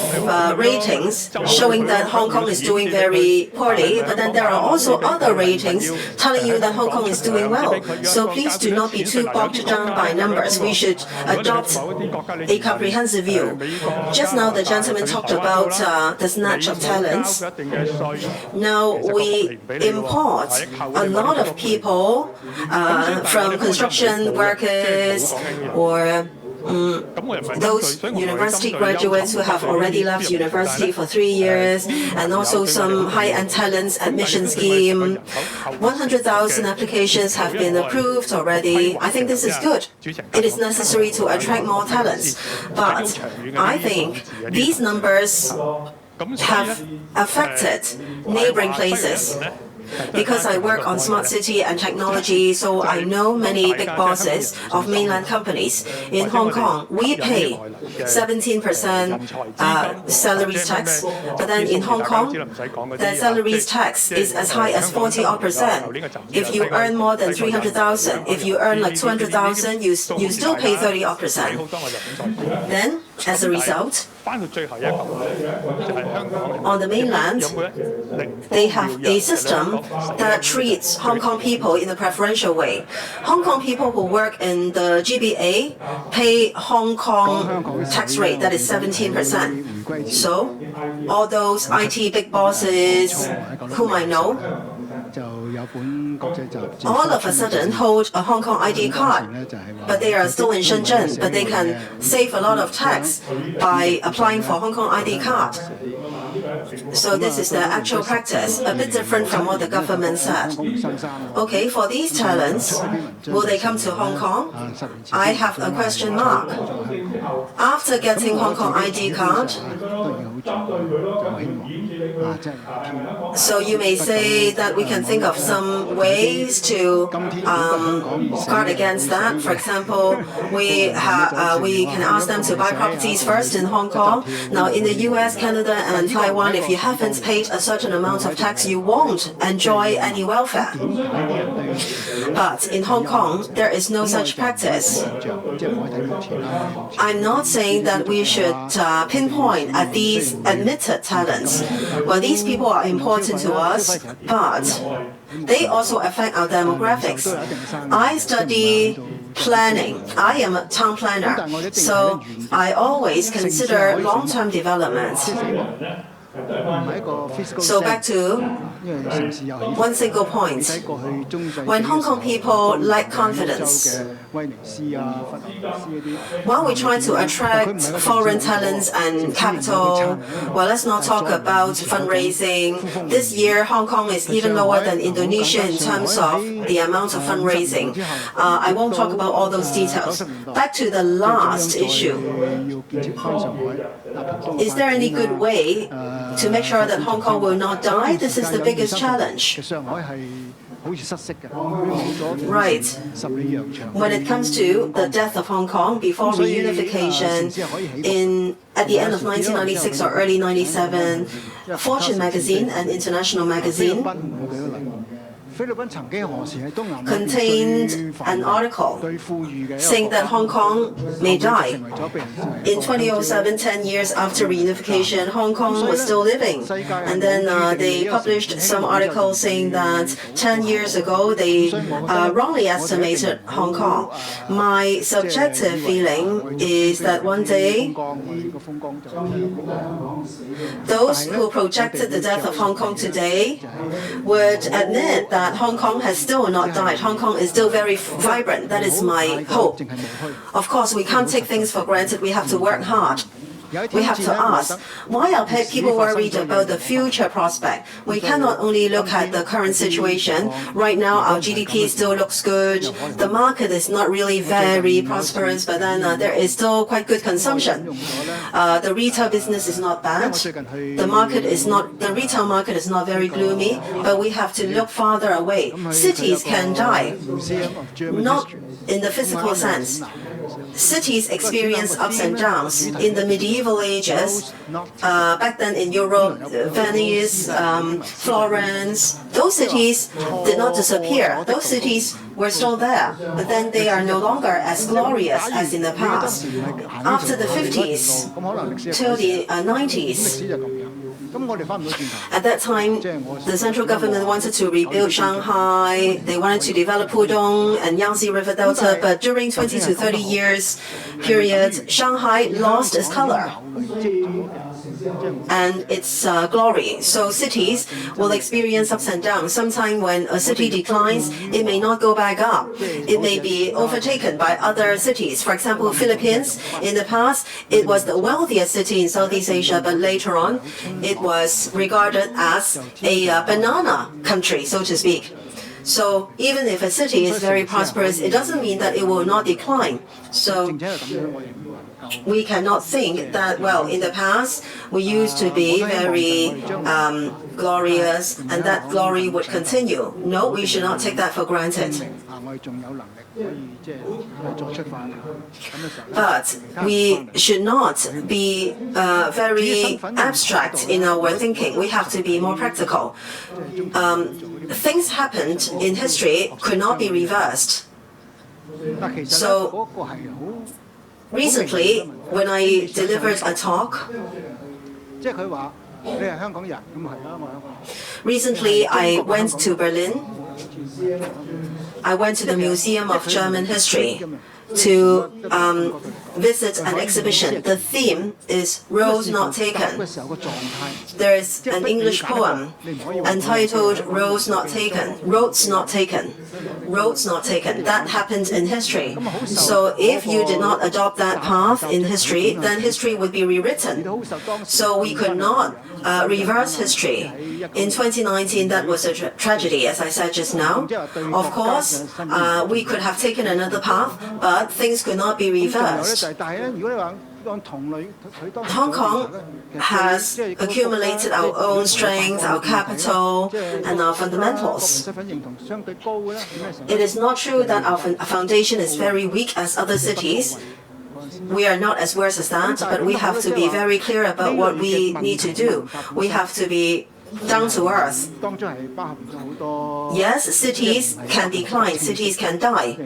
ratings showing that Hong Kong is doing very poorly, but then there are also other ratings telling you that Hong Kong is doing well. So please do not be too bogged down by numbers. We should adopt a comprehensive view. Just now, the gentleman talked about the snatch of talents. Now, we import a lot of people from construction workers or those university graduates who have already left university for 3 years, and also some high-end talents admission scheme. 100,000 applications have been approved already. I think this is good. It is necessary to attract more talents. But I think these numbers have affected neighboring places. Because I work on smart city and technology, so I know many big bosses of mainland companies. In Hong Kong, we pay 17% salaries tax, but then in Hong Kong, the salaries tax is as high as 40%. If you earn more than 300,000, if you earn like 200,000, you still pay 30%. Then, as a result, on the mainland, they have a system that treats Hong Kong people in a preferential way. Hong Kong people who work in the GBA pay Hong Kong tax rate that is 17%. So, all those IT big bosses whom I know, all of a sudden hold a Hong Kong ID card, but they are still in Shenzhen, but they can save a lot of tax by applying for Hong Kong ID card. So this is the actual practice, a bit different from what the government said. Okay, for these talents, will they come to Hong Kong? I have a question mark. After getting Hong Kong ID card, so you may say that we can think of some ways to guard against that. For example, we can ask them to buy properties first in Hong Kong. Now, in the US, Canada, and Taiwan, if you haven't paid a certain amount of tax, you won't enjoy any welfare. But in Hong Kong, there is no such practice. I'm not saying that we should pinpoint at these admitted talents. Well, these people are important to us, but they also affect our demographics. I study planning. I am a town planner, so I always consider long-term development. So back to one single point. When Hong Kong people lack confidence, while we try to attract foreign talents and capital, well, let's not talk about fundraising. This year, Hong Kong is even lower than Indonesia in terms of the amount of fundraising. I won't talk about all those details. Back to the last issue. Is there any good way to make sure that Hong Kong will not die? This is the biggest challenge. Right. When it comes to the death of Hong Kong before reunification at the end of 1996 or early 97, Fortune magazine, an international magazine, contained an article saying that Hong Kong may die. In 2007, 10 years after reunification, Hong Kong was still living. And then they published some articles saying that 10 years ago they wrongly estimated Hong Kong. My subjective feeling is that one day those who projected the death of Hong Kong today would admit that Hong Kong has still not died. Hong Kong is still very vibrant. That is my hope. Of course, we can't take things for granted. We have to work hard. We have to ask, why are people worried about the future prospect? We cannot only look at the current situation. Right now, our GDP still looks good. The market is not really very prosperous, but then there is still quite good consumption. The retail business is not bad. The retail market is not very gloomy, but we have to look farther away. Cities can die, not in the physical sense. Cities experience ups and downs. In the medieval ages, back then in Europe, Venice, Florence, those cities did not disappear. Those cities were still there, but then they are no longer as glorious as in the past. After the 50s till the 90s, at that time, the central government wanted to rebuild Shanghai. They wanted to develop Pudong and Yangtze River Delta, but during 20 to 30 years period, Shanghai lost its color and its glory. So cities will experience ups and downs. Sometimes when a city declines, it may not go back up. It may be overtaken by other cities. For example, Philippines, in the past, it was the wealthiest city in Southeast Asia, but later on, it was regarded as a banana country, so to speak. So even if a city is very prosperous, it doesn't mean that it will not decline. So we cannot think that, well, in the past, we used to be very glorious and that glory would continue. No, we should not take that for granted. But we should not be very abstract in our thinking. We have to be more practical. Things happened in history could not be reversed. So recently, when I delivered a talk, recently I went to Berlin. I went to the Museum of German History to visit an exhibition. The theme is Roads Not Taken. There is an English poem entitled Roads Not Taken, Roads Not Taken, Roads Not Taken. That happened in history. So if you did not adopt that path in history, then history would be rewritten. So we could not reverse history. In 2019, that was a tragedy, as I said just now. Of course, we could have taken another path, but things could not be reversed. Hong Kong has accumulated our own strength, our capital, and our fundamentals. It is not true that our foundation is very weak as other cities. We are not as worse as that, but we have to be very clear about what we need to do. We have to be down to earth. Yes, cities can decline, cities can die.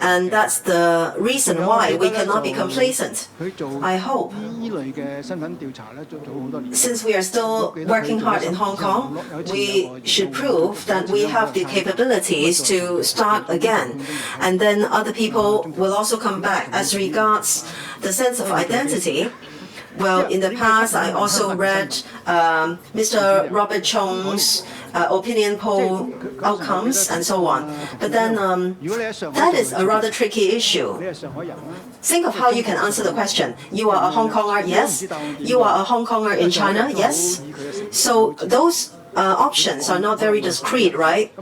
And that's the reason why we cannot be complacent. I hope, since we are still working hard in Hong Kong, we should prove that we have the capabilities to start again. And then other people will also come back. As regards the sense of identity, well, in the past, I also read Mr. Robert Cheung's opinion poll outcomes and so on. But then that is a rather tricky issue. Think of how you can answer the question. You are a Hong Konger, yes. You are a Hong Konger in China, yes. So those options are not very discrete, right?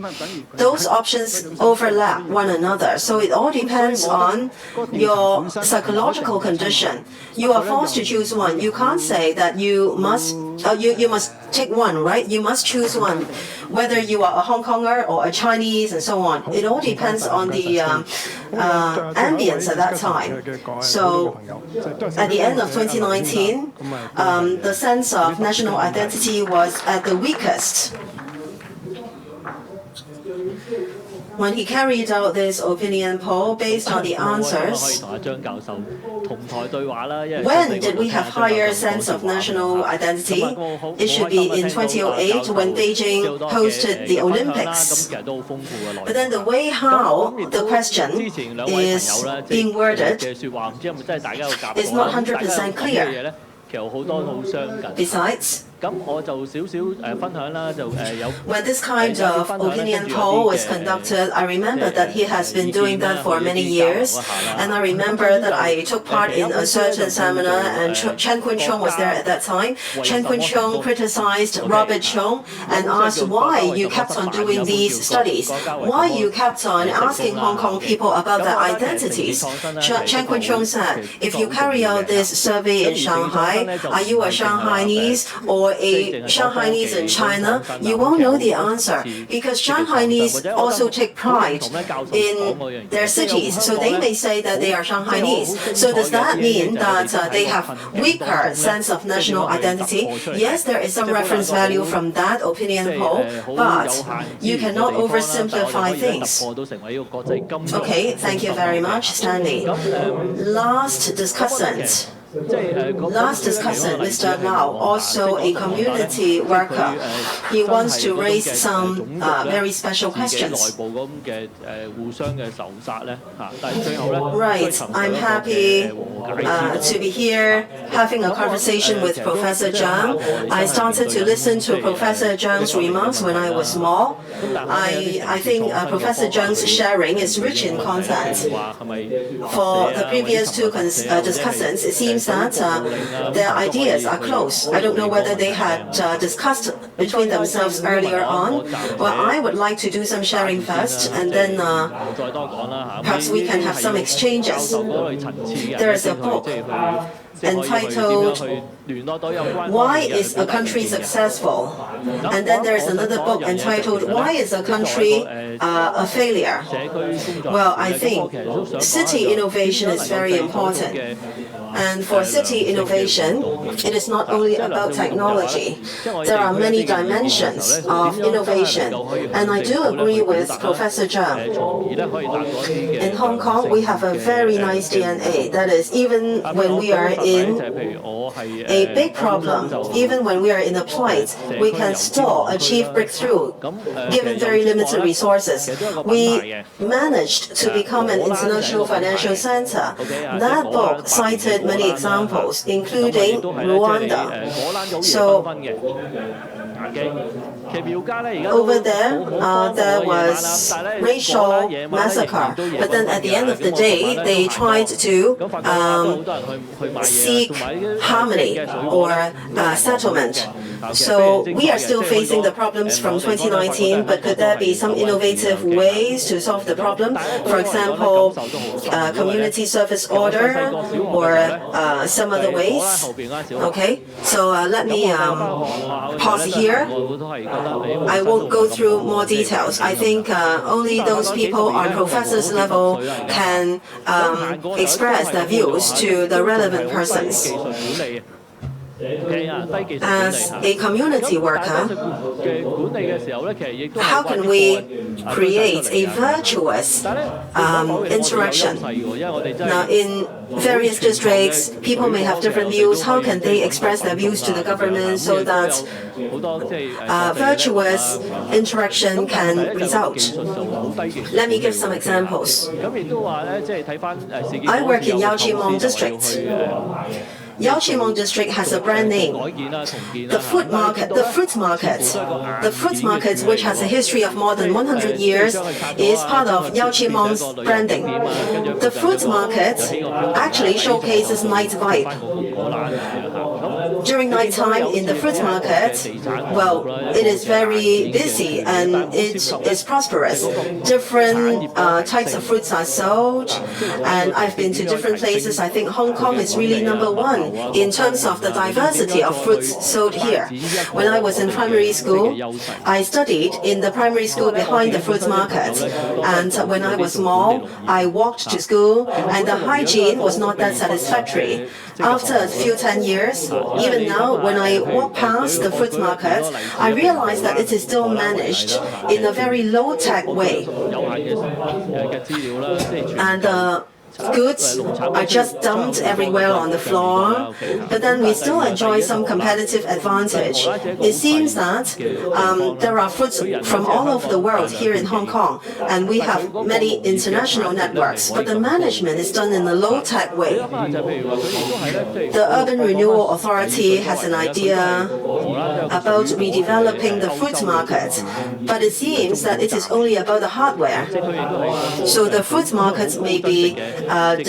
Those options overlap one another. So it all depends on your psychological condition. You are forced to choose one. You can't say that you must take one, right? You must choose one, whether you are a Hong Konger or a Chinese and so on. It all depends on the ambience at that time. So at the end of 2019, the sense of national identity was at the weakest. When he carried out this opinion poll based on the answers, when did we have higher sense of national identity? It should be in 2008 when Beijing hosted the Olympics. But then the way how the question is being worded is not 100% clear. Besides, when this kind of opinion poll was conducted, I remember that he has been doing that for many years. And I remember that I took part in a certain seminar and Cheung was there at that time. Cheung criticized Robert Cheung and asked why you kept on doing these studies, why you kept on asking Hong Kong people about their identities. Cheung said, if you carry out this survey in Shanghai, are you a Shanghainese or a Shanghainese in China? You won't know the answer because Shanghainese also take pride in their cities, so they may say that they are Shanghainese. So does that mean that they have weaker sense of national identity? Yes, there is some reference value from that opinion poll, but you cannot oversimplify things. Okay, thank you very much, Stanley. Last discussant, Mr. Lau, also a community worker. He wants to raise some very special questions. Right, I'm happy to be here having a conversation with Professor Cheung. I started to listen to Professor Cheung's remarks when I was small. I think Professor Cheung's sharing is rich in content. For the previous two discussants, it seems that their ideas are close. I don't know whether they had discussed between themselves earlier on. Well, I would like to do some sharing first, and then perhaps we can have some exchanges. There is a book entitled Why is a Country Successful? And then there is another book entitled Why is a Country a Failure? Well, I think city innovation is very important. And for city innovation, it is not only about technology. There are many dimensions of innovation. And I do agree with Professor Cheung. In Hong Kong, we have a very nice DNA. That is, even when we are in a big problem, even when we are in a plight, we can still achieve breakthrough, given very limited resources. We managed to become an international financial center. That book cited many examples, including Rwanda. So over there, there was racial massacre, but then at the end of the day, they tried to seek harmony or settlement. So we are still facing the problems from 2019, but could there be some innovative ways to solve the problem? For example, community service order or some other ways? Okay, so let me pause here. I won't go through more details. I think only those people on professor's level can express their views to the relevant persons. As a community worker, how can we create a virtuous interaction? Now, in various districts, people may have different views. How can they express their views to the government so that virtuous interaction can result? Let me give some examples. I work in Yaochimong district. Yaochimong district has a brand name. The fruit market, which has a history of more than 100 years, is part of Yaochimong's branding. The fruit market actually showcases night vibe. During night time in the fruit market, well, it is very busy and it is prosperous. Different types of fruits are sold, and I've been to different places. I think Hong Kong is really #1 in terms of the diversity of fruits sold here. When I was in primary school, I studied in the primary school behind the fruit market. And when I was small, I walked to school, and the hygiene was not that satisfactory. After a few 10 years, even now, when I walk past the fruit market, I realize that it is still managed in a very low-tech way. And goods are just dumped everywhere on the floor, but then we still enjoy some competitive advantage. It seems that there are fruits from all over the world here in Hong Kong, and we have many international networks, but the management is done in a low-tech way. The Urban Renewal Authority has an idea about redeveloping the fruit market, but it seems that it is only about the hardware. So the fruit market may be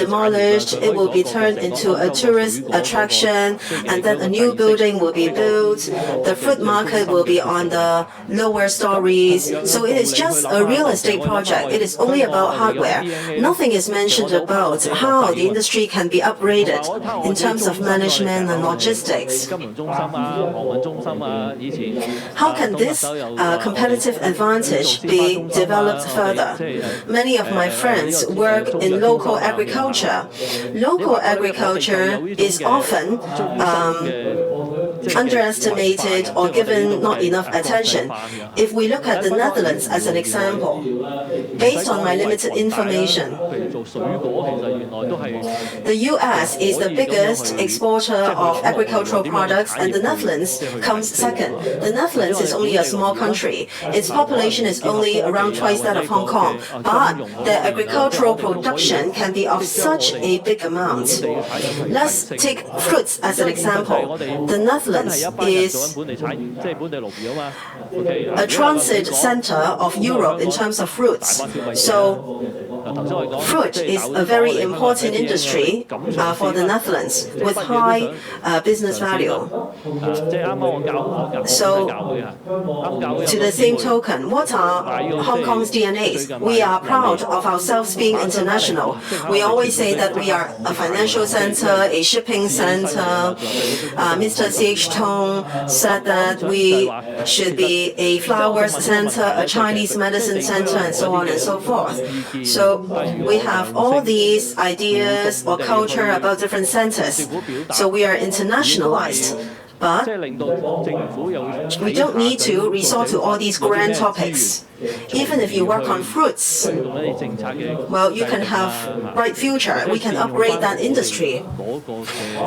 demolished, it will be turned into a tourist attraction, and then a new building will be built. The fruit market will be on the lower stories. So it is just a real estate project. It is only about hardware. Nothing is mentioned about how the industry can be upgraded in terms of management and logistics. How can this competitive advantage be developed further? Many of my friends work in local agriculture. Local agriculture is often underestimated or given not enough attention. If we look at the Netherlands as an example, based on my limited information, the US is the biggest exporter of agricultural products, and the Netherlands comes second. The Netherlands is only a small country. Its population is only around twice that of Hong Kong, but their agricultural production can be of such a big amount. Let's take fruits as an example. The Netherlands is a transit center of Europe in terms of fruits. So fruit is a very important industry for the Netherlands with high business value. So, to the same token, what are Hong Kong's DNAs? We are proud of ourselves being international. We always say that we are a financial center, a shipping center. Mr. C.H. Cheung said that we should be a flowers center, a Chinese medicine center, and so on and so forth. So we have all these ideas or culture about different centers. So we are internationalized. But we don't need to resort to all these grand topics. Even if you work on fruits, well, you can have bright future. We can upgrade that industry.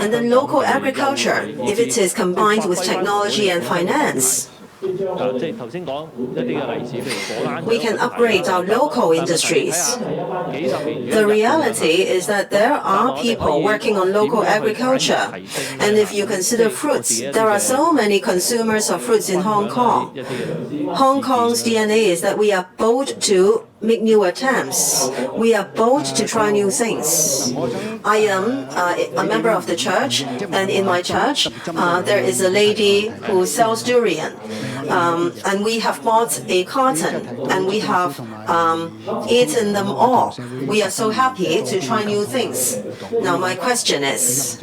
And then local agriculture, if it is combined with technology and finance, we can upgrade our local industries. The reality is that there are people working on local agriculture. And if you consider fruits, there are so many consumers of fruits in Hong Kong. Hong Kong's DNA is that we are bold to make new attempts. We are bold to try new things. I am a member of the church, and in my church, there is a lady who sells durian. And we have bought a carton, and we have eaten them all. We are so happy to try new things. Now, my question is,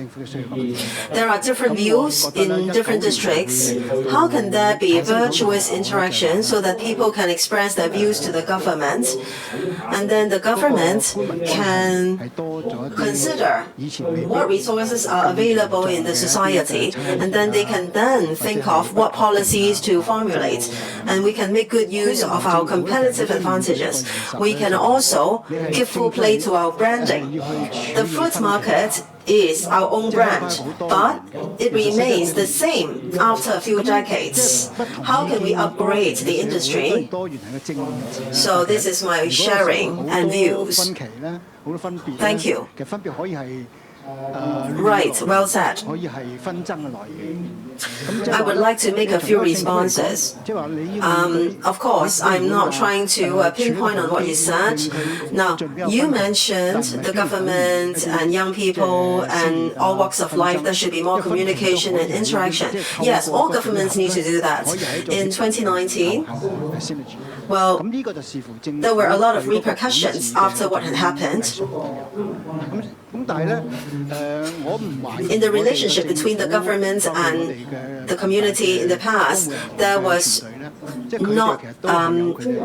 there are different views in different districts. How can there be virtuous interaction so that people can express their views to the government? And then the government can consider what resources are available in the society, and then they can then think of what policies to formulate, and we can make good use of our competitive advantages. We can also give full play to our branding. The fruit market is our own brand, but it remains the same after a few decades. How can we upgrade the industry? So this is my sharing and views. Thank you. Right, well said. I would like to make a few responses. Of course, I'm not trying to pinpoint on what you said. Now, you mentioned the government and young people and all walks of life. There should be more communication and interaction. Yes, all governments need to do that. In 2019, well, there were a lot of repercussions after what had happened. In the relationship between the government and the community in the past, there was not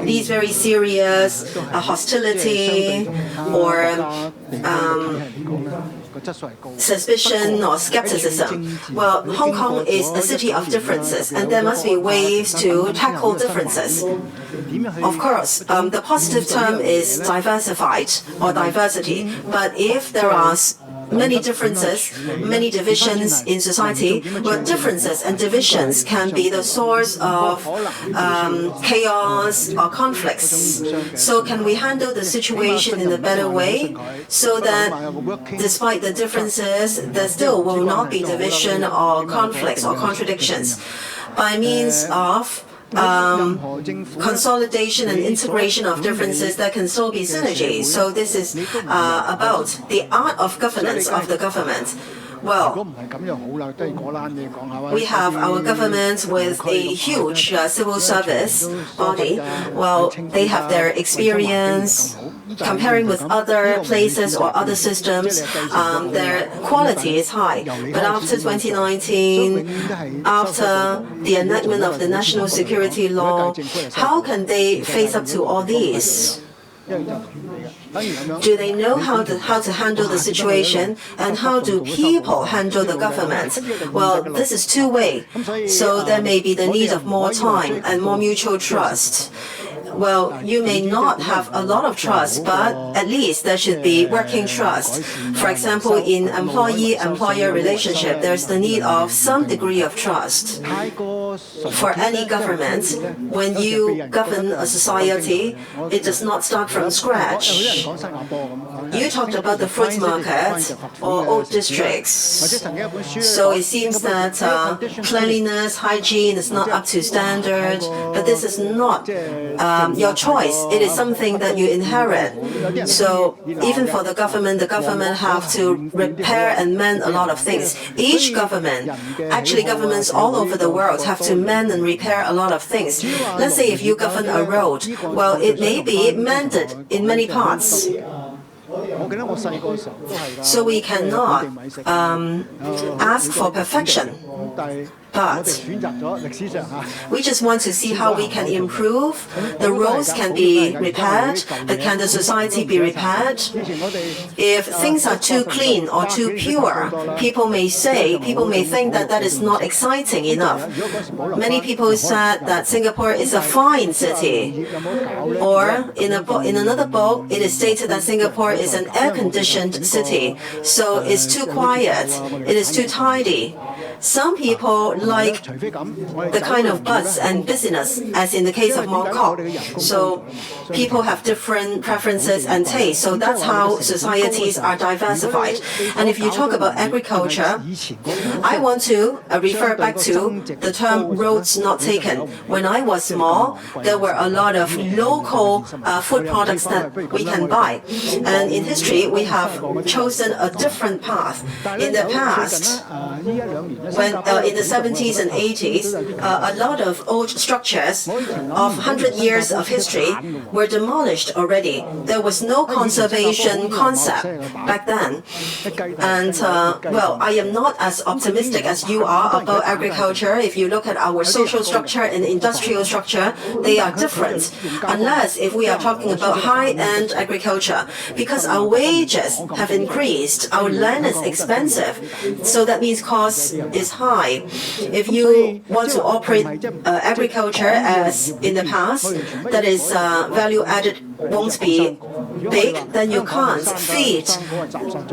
these very serious hostility or suspicion or skepticism. Well, Hong Kong is a city of differences, and there must be ways to tackle differences. Of course, the positive term is diversified or diversity, but if there are many differences, many divisions in society, well, differences and divisions can be the source of chaos or conflicts. So can we handle the situation in a better way so that despite the differences, there still will not be division or conflicts or contradictions by means of consolidation and integration of differences, there can still be synergy. So this is about the art of governance of the government. Well, we have our government with a huge civil service body. Well, they have their experience. Comparing with other places or other systems, their quality is high. But after 2019, after the enactment of the national security law, how can they face up to all these? Do they know how to handle the situation, and how do people handle the government? Well, this is two-way, so there may be the need of more time and more mutual trust. Well, you may not have a lot of trust, but at least there should be working trust. For example, in employee-employer relationship, there's the need of some degree of trust. For any government, when you govern a society, it does not start from scratch. You talked about the fruit market or old districts. So it seems that cleanliness, hygiene is not up to standard, but this is not your choice. It is something that you inherit. So even for the government have to repair and mend a lot of things. Each government, actually governments all over the world, have to mend and repair a lot of things. Let's say if you govern a road, well, it may be mended in many parts. So we cannot ask for perfection. But we just want to see how we can improve. The roads can be repaired, but can the society be repaired? If things are too clean or too pure, people may think that that is not exciting enough. Many people said that Singapore is a fine city. Or in another book, it is stated that Singapore is an air-conditioned city. So it's too quiet, it is too tidy. Some people like the kind of buzz and busyness, as in the case of Mongkok. So people have different preferences and tastes. So that's how societies are diversified. And if you talk about agriculture, I want to refer back to the term roads not taken. When I was small, there were a lot of local food products that we can buy. And in history, we have chosen a different path. In the past, when in the 70s and 80s, a lot of old structures of 100 years of history were demolished already. There was no conservation concept back then. And, well, I am not as optimistic as you are about agriculture. If you look at our social structure and industrial structure, they are different. Unless if we are talking about high-end agriculture, because our wages have increased, our land is expensive, so that means cost is high. If you want to operate agriculture as in the past, that is value added won't be big, then you can't feed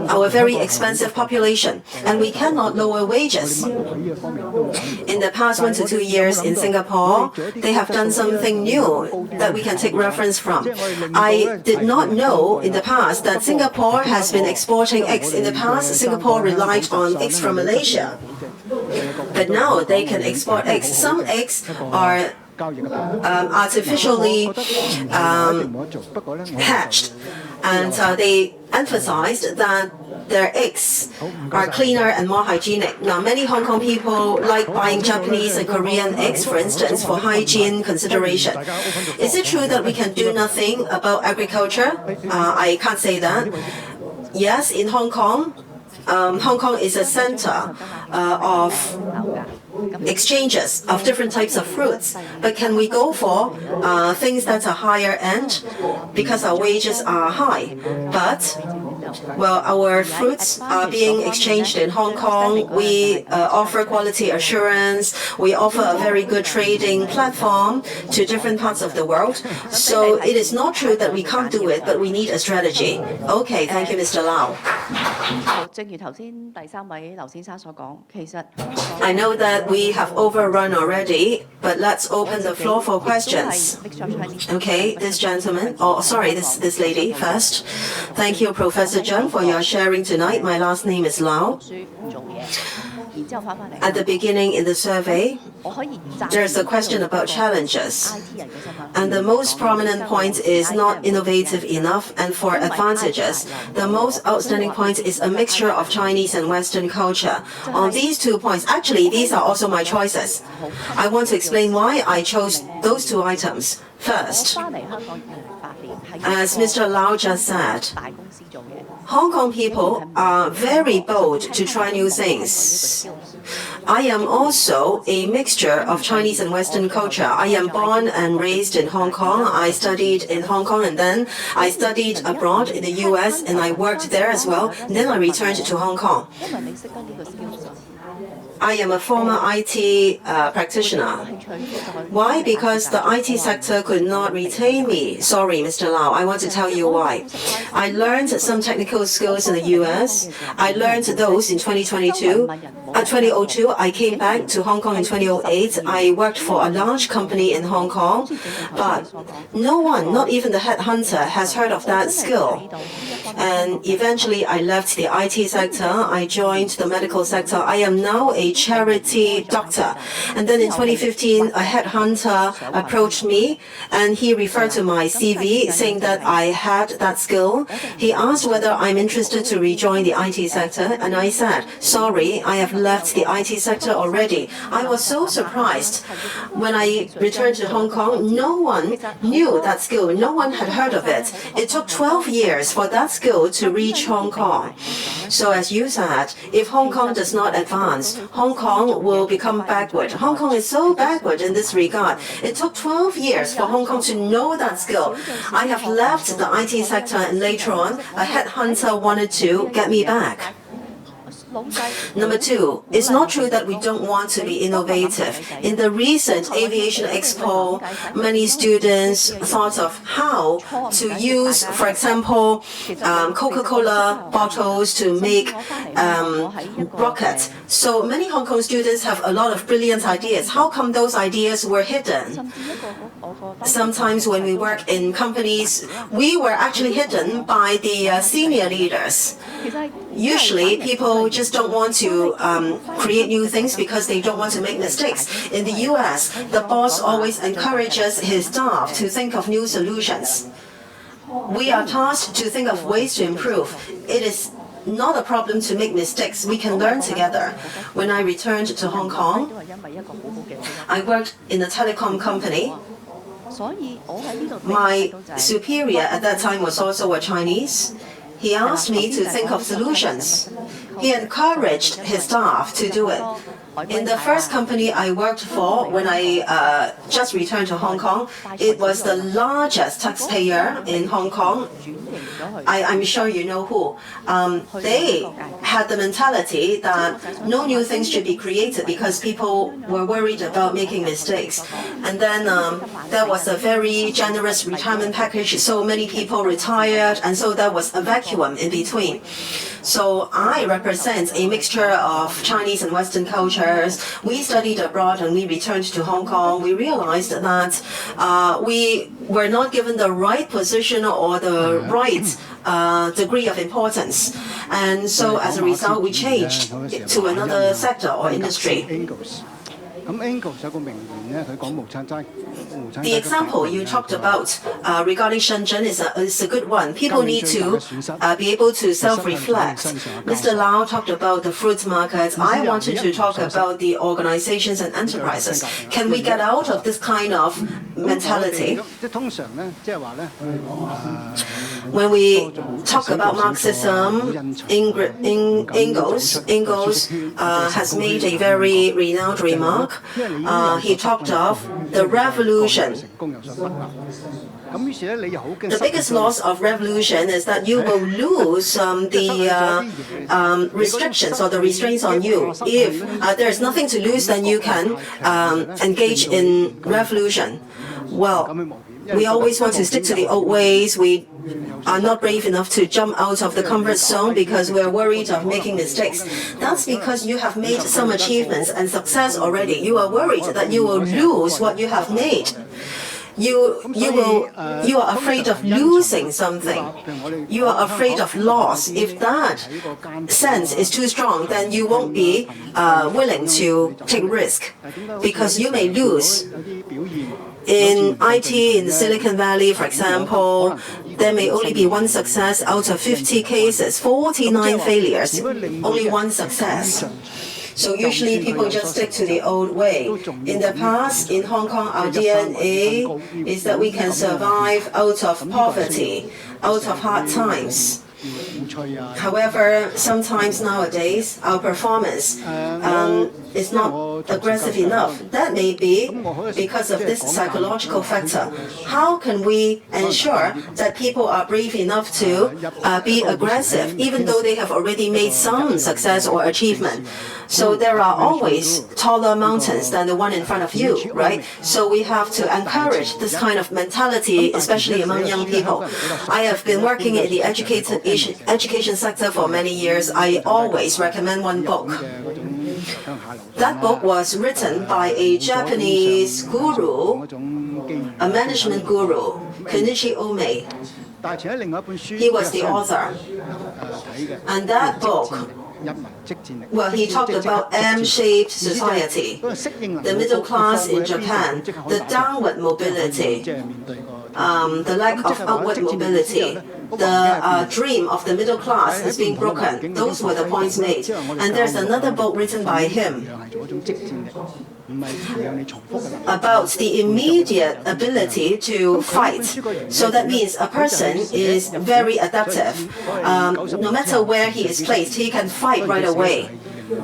our very expensive population, and we cannot lower wages. In the past 1 to 2 years in Singapore, they have done something new that we can take reference from. I did not know in the past that Singapore has been exporting eggs. In the past, Singapore relied on eggs from Malaysia. But now they can export eggs. Some eggs are artificially hatched, and they emphasized that their eggs are cleaner and more hygienic. Now, many Hong Kong people like buying Japanese and Korean eggs, for instance, for hygiene consideration. Is it true that we can do nothing about agriculture? I can't say that. Yes, in Hong Kong, Hong Kong is a center of exchanges of different types of fruits. But can we go for things that are higher end because our wages are high? But Well, our fruits are being exchanged in Hong Kong. We offer quality assurance. We offer a very good trading platform to different parts of the world. So it is not true that we can't do it, but we need a strategy. Okay, thank you, Mr. Lau. I know that we have overrun already, but let's open the floor for questions. Okay, this gentleman, this lady first. Thank you, Professor Cheung, for your sharing tonight. My last name is Lau. At the beginning in the survey, there's a question about challenges. And the most prominent point is not innovative enough, and for advantages, the most outstanding point is a mixture of Chinese and Western culture. On these 2 points, actually, these are also my choices. I want to explain why I chose those 2 items. First, as Mr. Lau just said, Hong Kong people are very bold to try new things. I am also a mixture of Chinese and Western culture. I am born and raised in Hong Kong. I studied in Hong Kong, and then I studied abroad in the US, and I worked there as well. And then I returned to Hong Kong. I am a former IT practitioner. Why? Because the IT sector could not retain me. Sorry, Mr. Lau, I want to tell you why. I learned some technical skills in the US. I learned those in 2002. 2002, I came back to Hong Kong in 2008. I worked for a large company in Hong Kong, but no one, not even the headhunter, has heard of that skill. And eventually I left the IT sector. I joined the medical sector. I am now a charity doctor. And then in 2015, a headhunter approached me, and he referred to my CV, saying that I had that skill. He asked whether I'm interested to rejoin the IT sector, and I said, sorry, I have left the IT sector already. I was so surprised. When I returned to Hong Kong, no one knew that skill. No one had heard of it. It took 12 years for that skill to reach Hong Kong. So as you said, if Hong Kong does not advance, Hong Kong will become backward. Hong Kong is so backward in this regard. It took 12 years for Hong Kong to know that skill. I have left the IT sector, and later on, a headhunter wanted to get me back. Number 2, it's not true that we don't want to be innovative. In the recent Aviation Expo, many students thought of how to use, for example, Coca-Cola bottles to make rockets. So many Hong Kong students have a lot of brilliant ideas. How come those ideas were hidden? Sometimes when we work in companies, we were actually hidden by the senior leaders. Usually, people just don't want to create new things because they don't want to make mistakes. In the US, the boss always encourages his staff to think of new solutions. We are tasked to think of ways to improve. It is not a problem to make mistakes. We can learn together. When I returned to Hong Kong, I worked in a telecom company. My superior at that time was also a Chinese. He asked me to think of solutions. He encouraged his staff to do it. In the first company I worked for, when I just returned to Hong Kong, it was the largest taxpayer in Hong Kong. I'm sure you know who. They had the mentality that no new things should be created because people were worried about making mistakes. And then there was a very generous retirement package, so many people retired, and so there was a vacuum in between. So I represent a mixture of Chinese and Western cultures. We studied abroad and we returned to Hong Kong. We realized that we were not given the right position or the right degree of importance. And so as a result, we changed to another sector or industry. The example you talked about regarding Shenzhen is a good one. People need to be able to self-reflect. Mr. Lau talked about the fruit markets. I wanted to talk about the organizations and enterprises. Can we get out of this kind of mentality? When we talk about Marxism, Engels has made a very renowned remark. He talked of the revolution. The biggest loss of revolution is that you will lose the restrictions or the restraints on you. If there is nothing to lose, then you can engage in revolution. Well, we always want to stick to the old ways. We are not brave enough to jump out of the comfort zone because we're worried of making mistakes. That's because you have made some achievements and success already. You are worried that you will lose what you have made. You are afraid of losing something. You are afraid of loss. If that sense is too strong, then you won't be willing to take risk because you may lose. In IT, in Silicon Valley, for example, there may only be one success out of 50 cases, 49 failures, only one success. So usually people just stick to the old way. In the past, in Hong Kong, our DNA is that we can survive out of poverty, out of hard times. However, sometimes nowadays, our performance is not aggressive enough. That may be because of this psychological factor. How can we ensure that people are brave enough to be aggressive, even though they have already made some success or achievement? So there are always taller mountains than the one in front of you, right? So we have to encourage this kind of mentality, especially among young people. I have been working in the education sector for many years. I always recommend one book. That book was written by a Japanese guru, a management guru, Kenichi Ome. He was the author. And that book, well, he talked about M-shaped society, the middle class in Japan, the downward mobility, the lack of upward mobility, the dream of the middle class is being broken. Those were the points made. And there's another book written by him about the immediate ability to fight. So that means a person is very adaptive. No matter where he is placed, he can fight right away.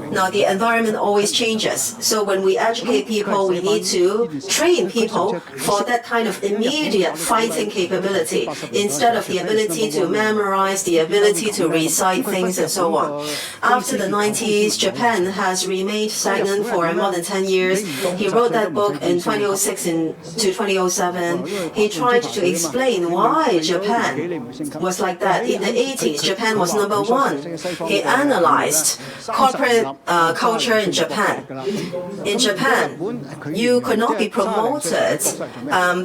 Now, the environment always changes. So when we educate people, we need to train people for that kind of immediate fighting capability instead of the ability to memorize, the ability to recite things and so on. After the 90s, Japan has remained stagnant for more than 10 years. He wrote that book in 2006 to 2007. He tried to explain why Japan was like that. In the 80s, Japan was number one. He analyzed corporate culture in Japan. In Japan, you could not be promoted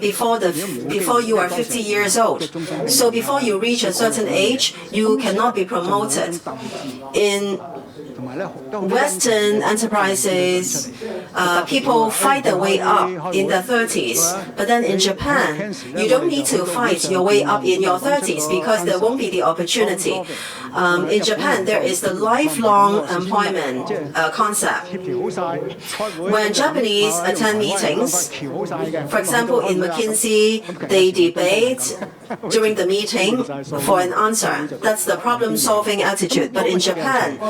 before you are 50 years old. So before you reach a certain age, you cannot be promoted. In Western enterprises, people fight their way up in their 30s. But then in Japan, you don't need to fight your way up in your 30s because there won't be the opportunity. In Japan, there is the lifelong employment concept. When Japanese attend meetings, for example, in McKinsey, they debate during the meeting for an answer. That's the problem-solving attitude. But in Japan,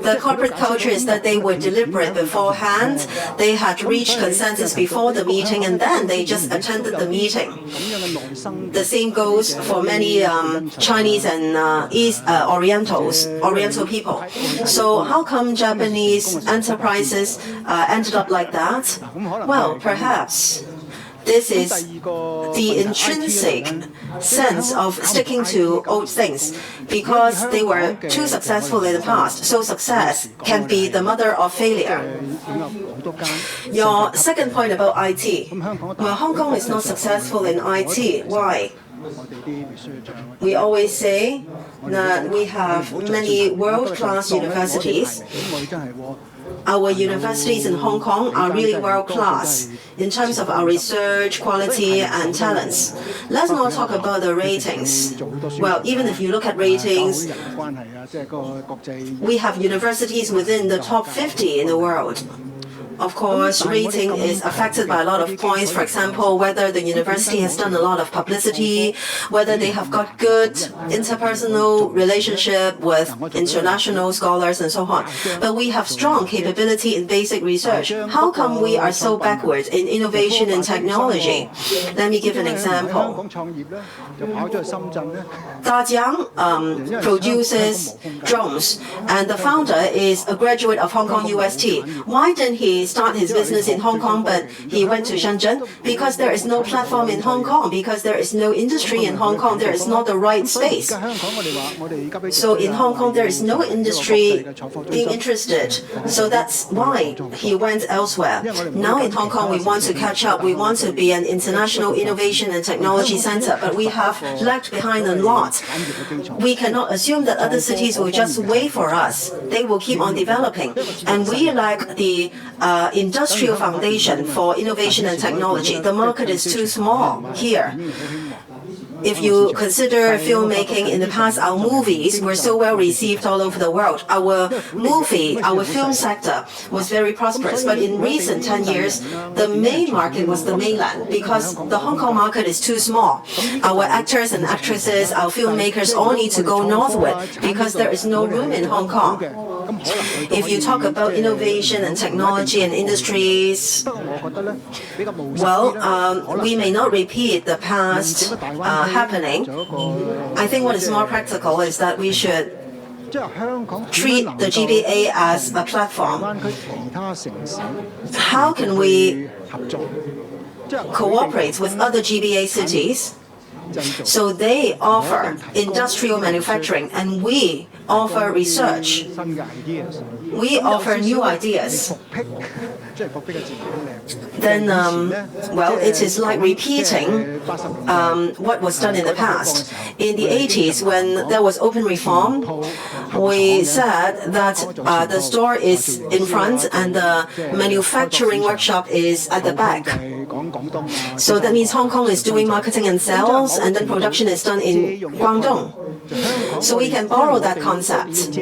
the corporate culture is that they were deliberate beforehand. They had reached consensus before the meeting, and then they just attended the meeting. The same goes for many Chinese and Oriental people. So how come Japanese enterprises ended up like that? Well, perhaps this is the intrinsic sense of sticking to old things because they were too successful in the past. So success can be the mother of failure. Your second point about IT. Well, Hong Kong is not successful in IT. Why? We always say that we have many world-class universities. Our universities in Hong Kong are really world-class in terms of our research, quality, and talents. Let's not talk about the ratings. Well, even if you look at ratings, we have universities within the top 50 in the world. Of course, rating is affected by a lot of points. For example, whether the university has done a lot of publicity, whether they have got good interpersonal relationship with international scholars and so on. But we have strong capability in basic research. How come we are so backward in innovation and technology? Let me give an example. Adjunct produces drones, and the founder is a graduate of Hong Kong UST. Why didn't he start his business in Hong Kong, but he went to Shenzhen? Because there is no platform in Hong Kong, because there is no industry in Hong Kong, there is not the right space. So in Hong Kong, there is no industry being interested. So that's why he went elsewhere. Now in Hong Kong, we want to catch up. We want to be an international innovation and technology center, but we have lagged behind a lot. We cannot assume that other cities will just wait for us. They will keep on developing. And we lack the industrial foundation for innovation and technology. The market is too small here. If you consider filmmaking in the past, our movies were so well received all over the world. Our film sector was very prosperous. But in recent 10 years, the main market was the mainland because the Hong Kong market is too small. Our actors and actresses, our filmmakers all need to go northward because there is no room in Hong Kong. If you talk about innovation and technology and industries, well, we may not repeat the past happening. I think what is more practical is that we should treat the GBA as a platform. How can we cooperate with other GBA cities? So they offer industrial manufacturing and we offer research. We offer new ideas. Then, well, it is like repeating what was done in the past. In the 80s, when there was open reform, we said that the store is in front and the manufacturing workshop is at the back. So that means Hong Kong is doing marketing and sales, and then production is done in Guangdong. So we can borrow that concept.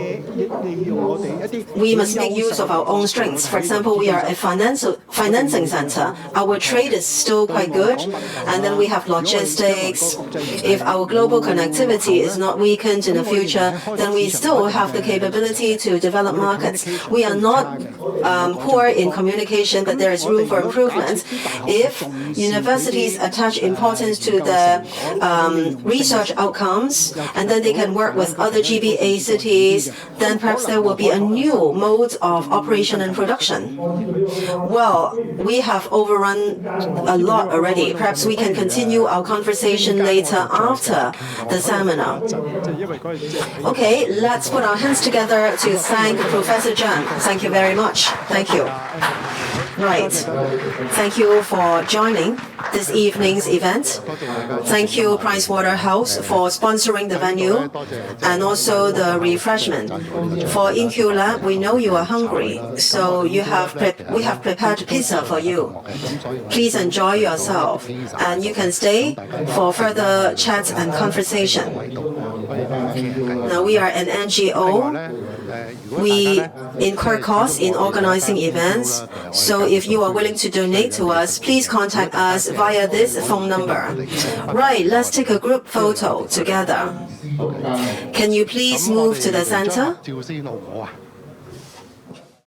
We must make use of our own strengths. For example, we are a financing center. Our trade is still quite good. And then we have logistics. If our global connectivity is not weakened in the future, then we still have the capability to develop markets. We are not poor in communication, but there is room for improvement. If universities attach importance to the research outcomes, and then they can work with other GBA cities, then perhaps there will be a new mode of operation and production. Well, we have overrun a lot already. Perhaps we can continue our conversation later after the seminar. Okay, let's put our hands together to thank Professor Cheung. Thank you very much. Thank you. Right. Thank you for joining this evening's event. Thank you, Pricewaterhouse, for sponsoring the venue and also the refreshment. For InQ Lab, we know you are hungry, so we have prepared pizza for you. Please enjoy yourself, and you can stay for further chat and conversation. Now, we are an NGO. We incur costs in organizing events, so if you are willing to donate to us, please contact us via this phone number. Right, let's take a group photo together. Can you please move to the center?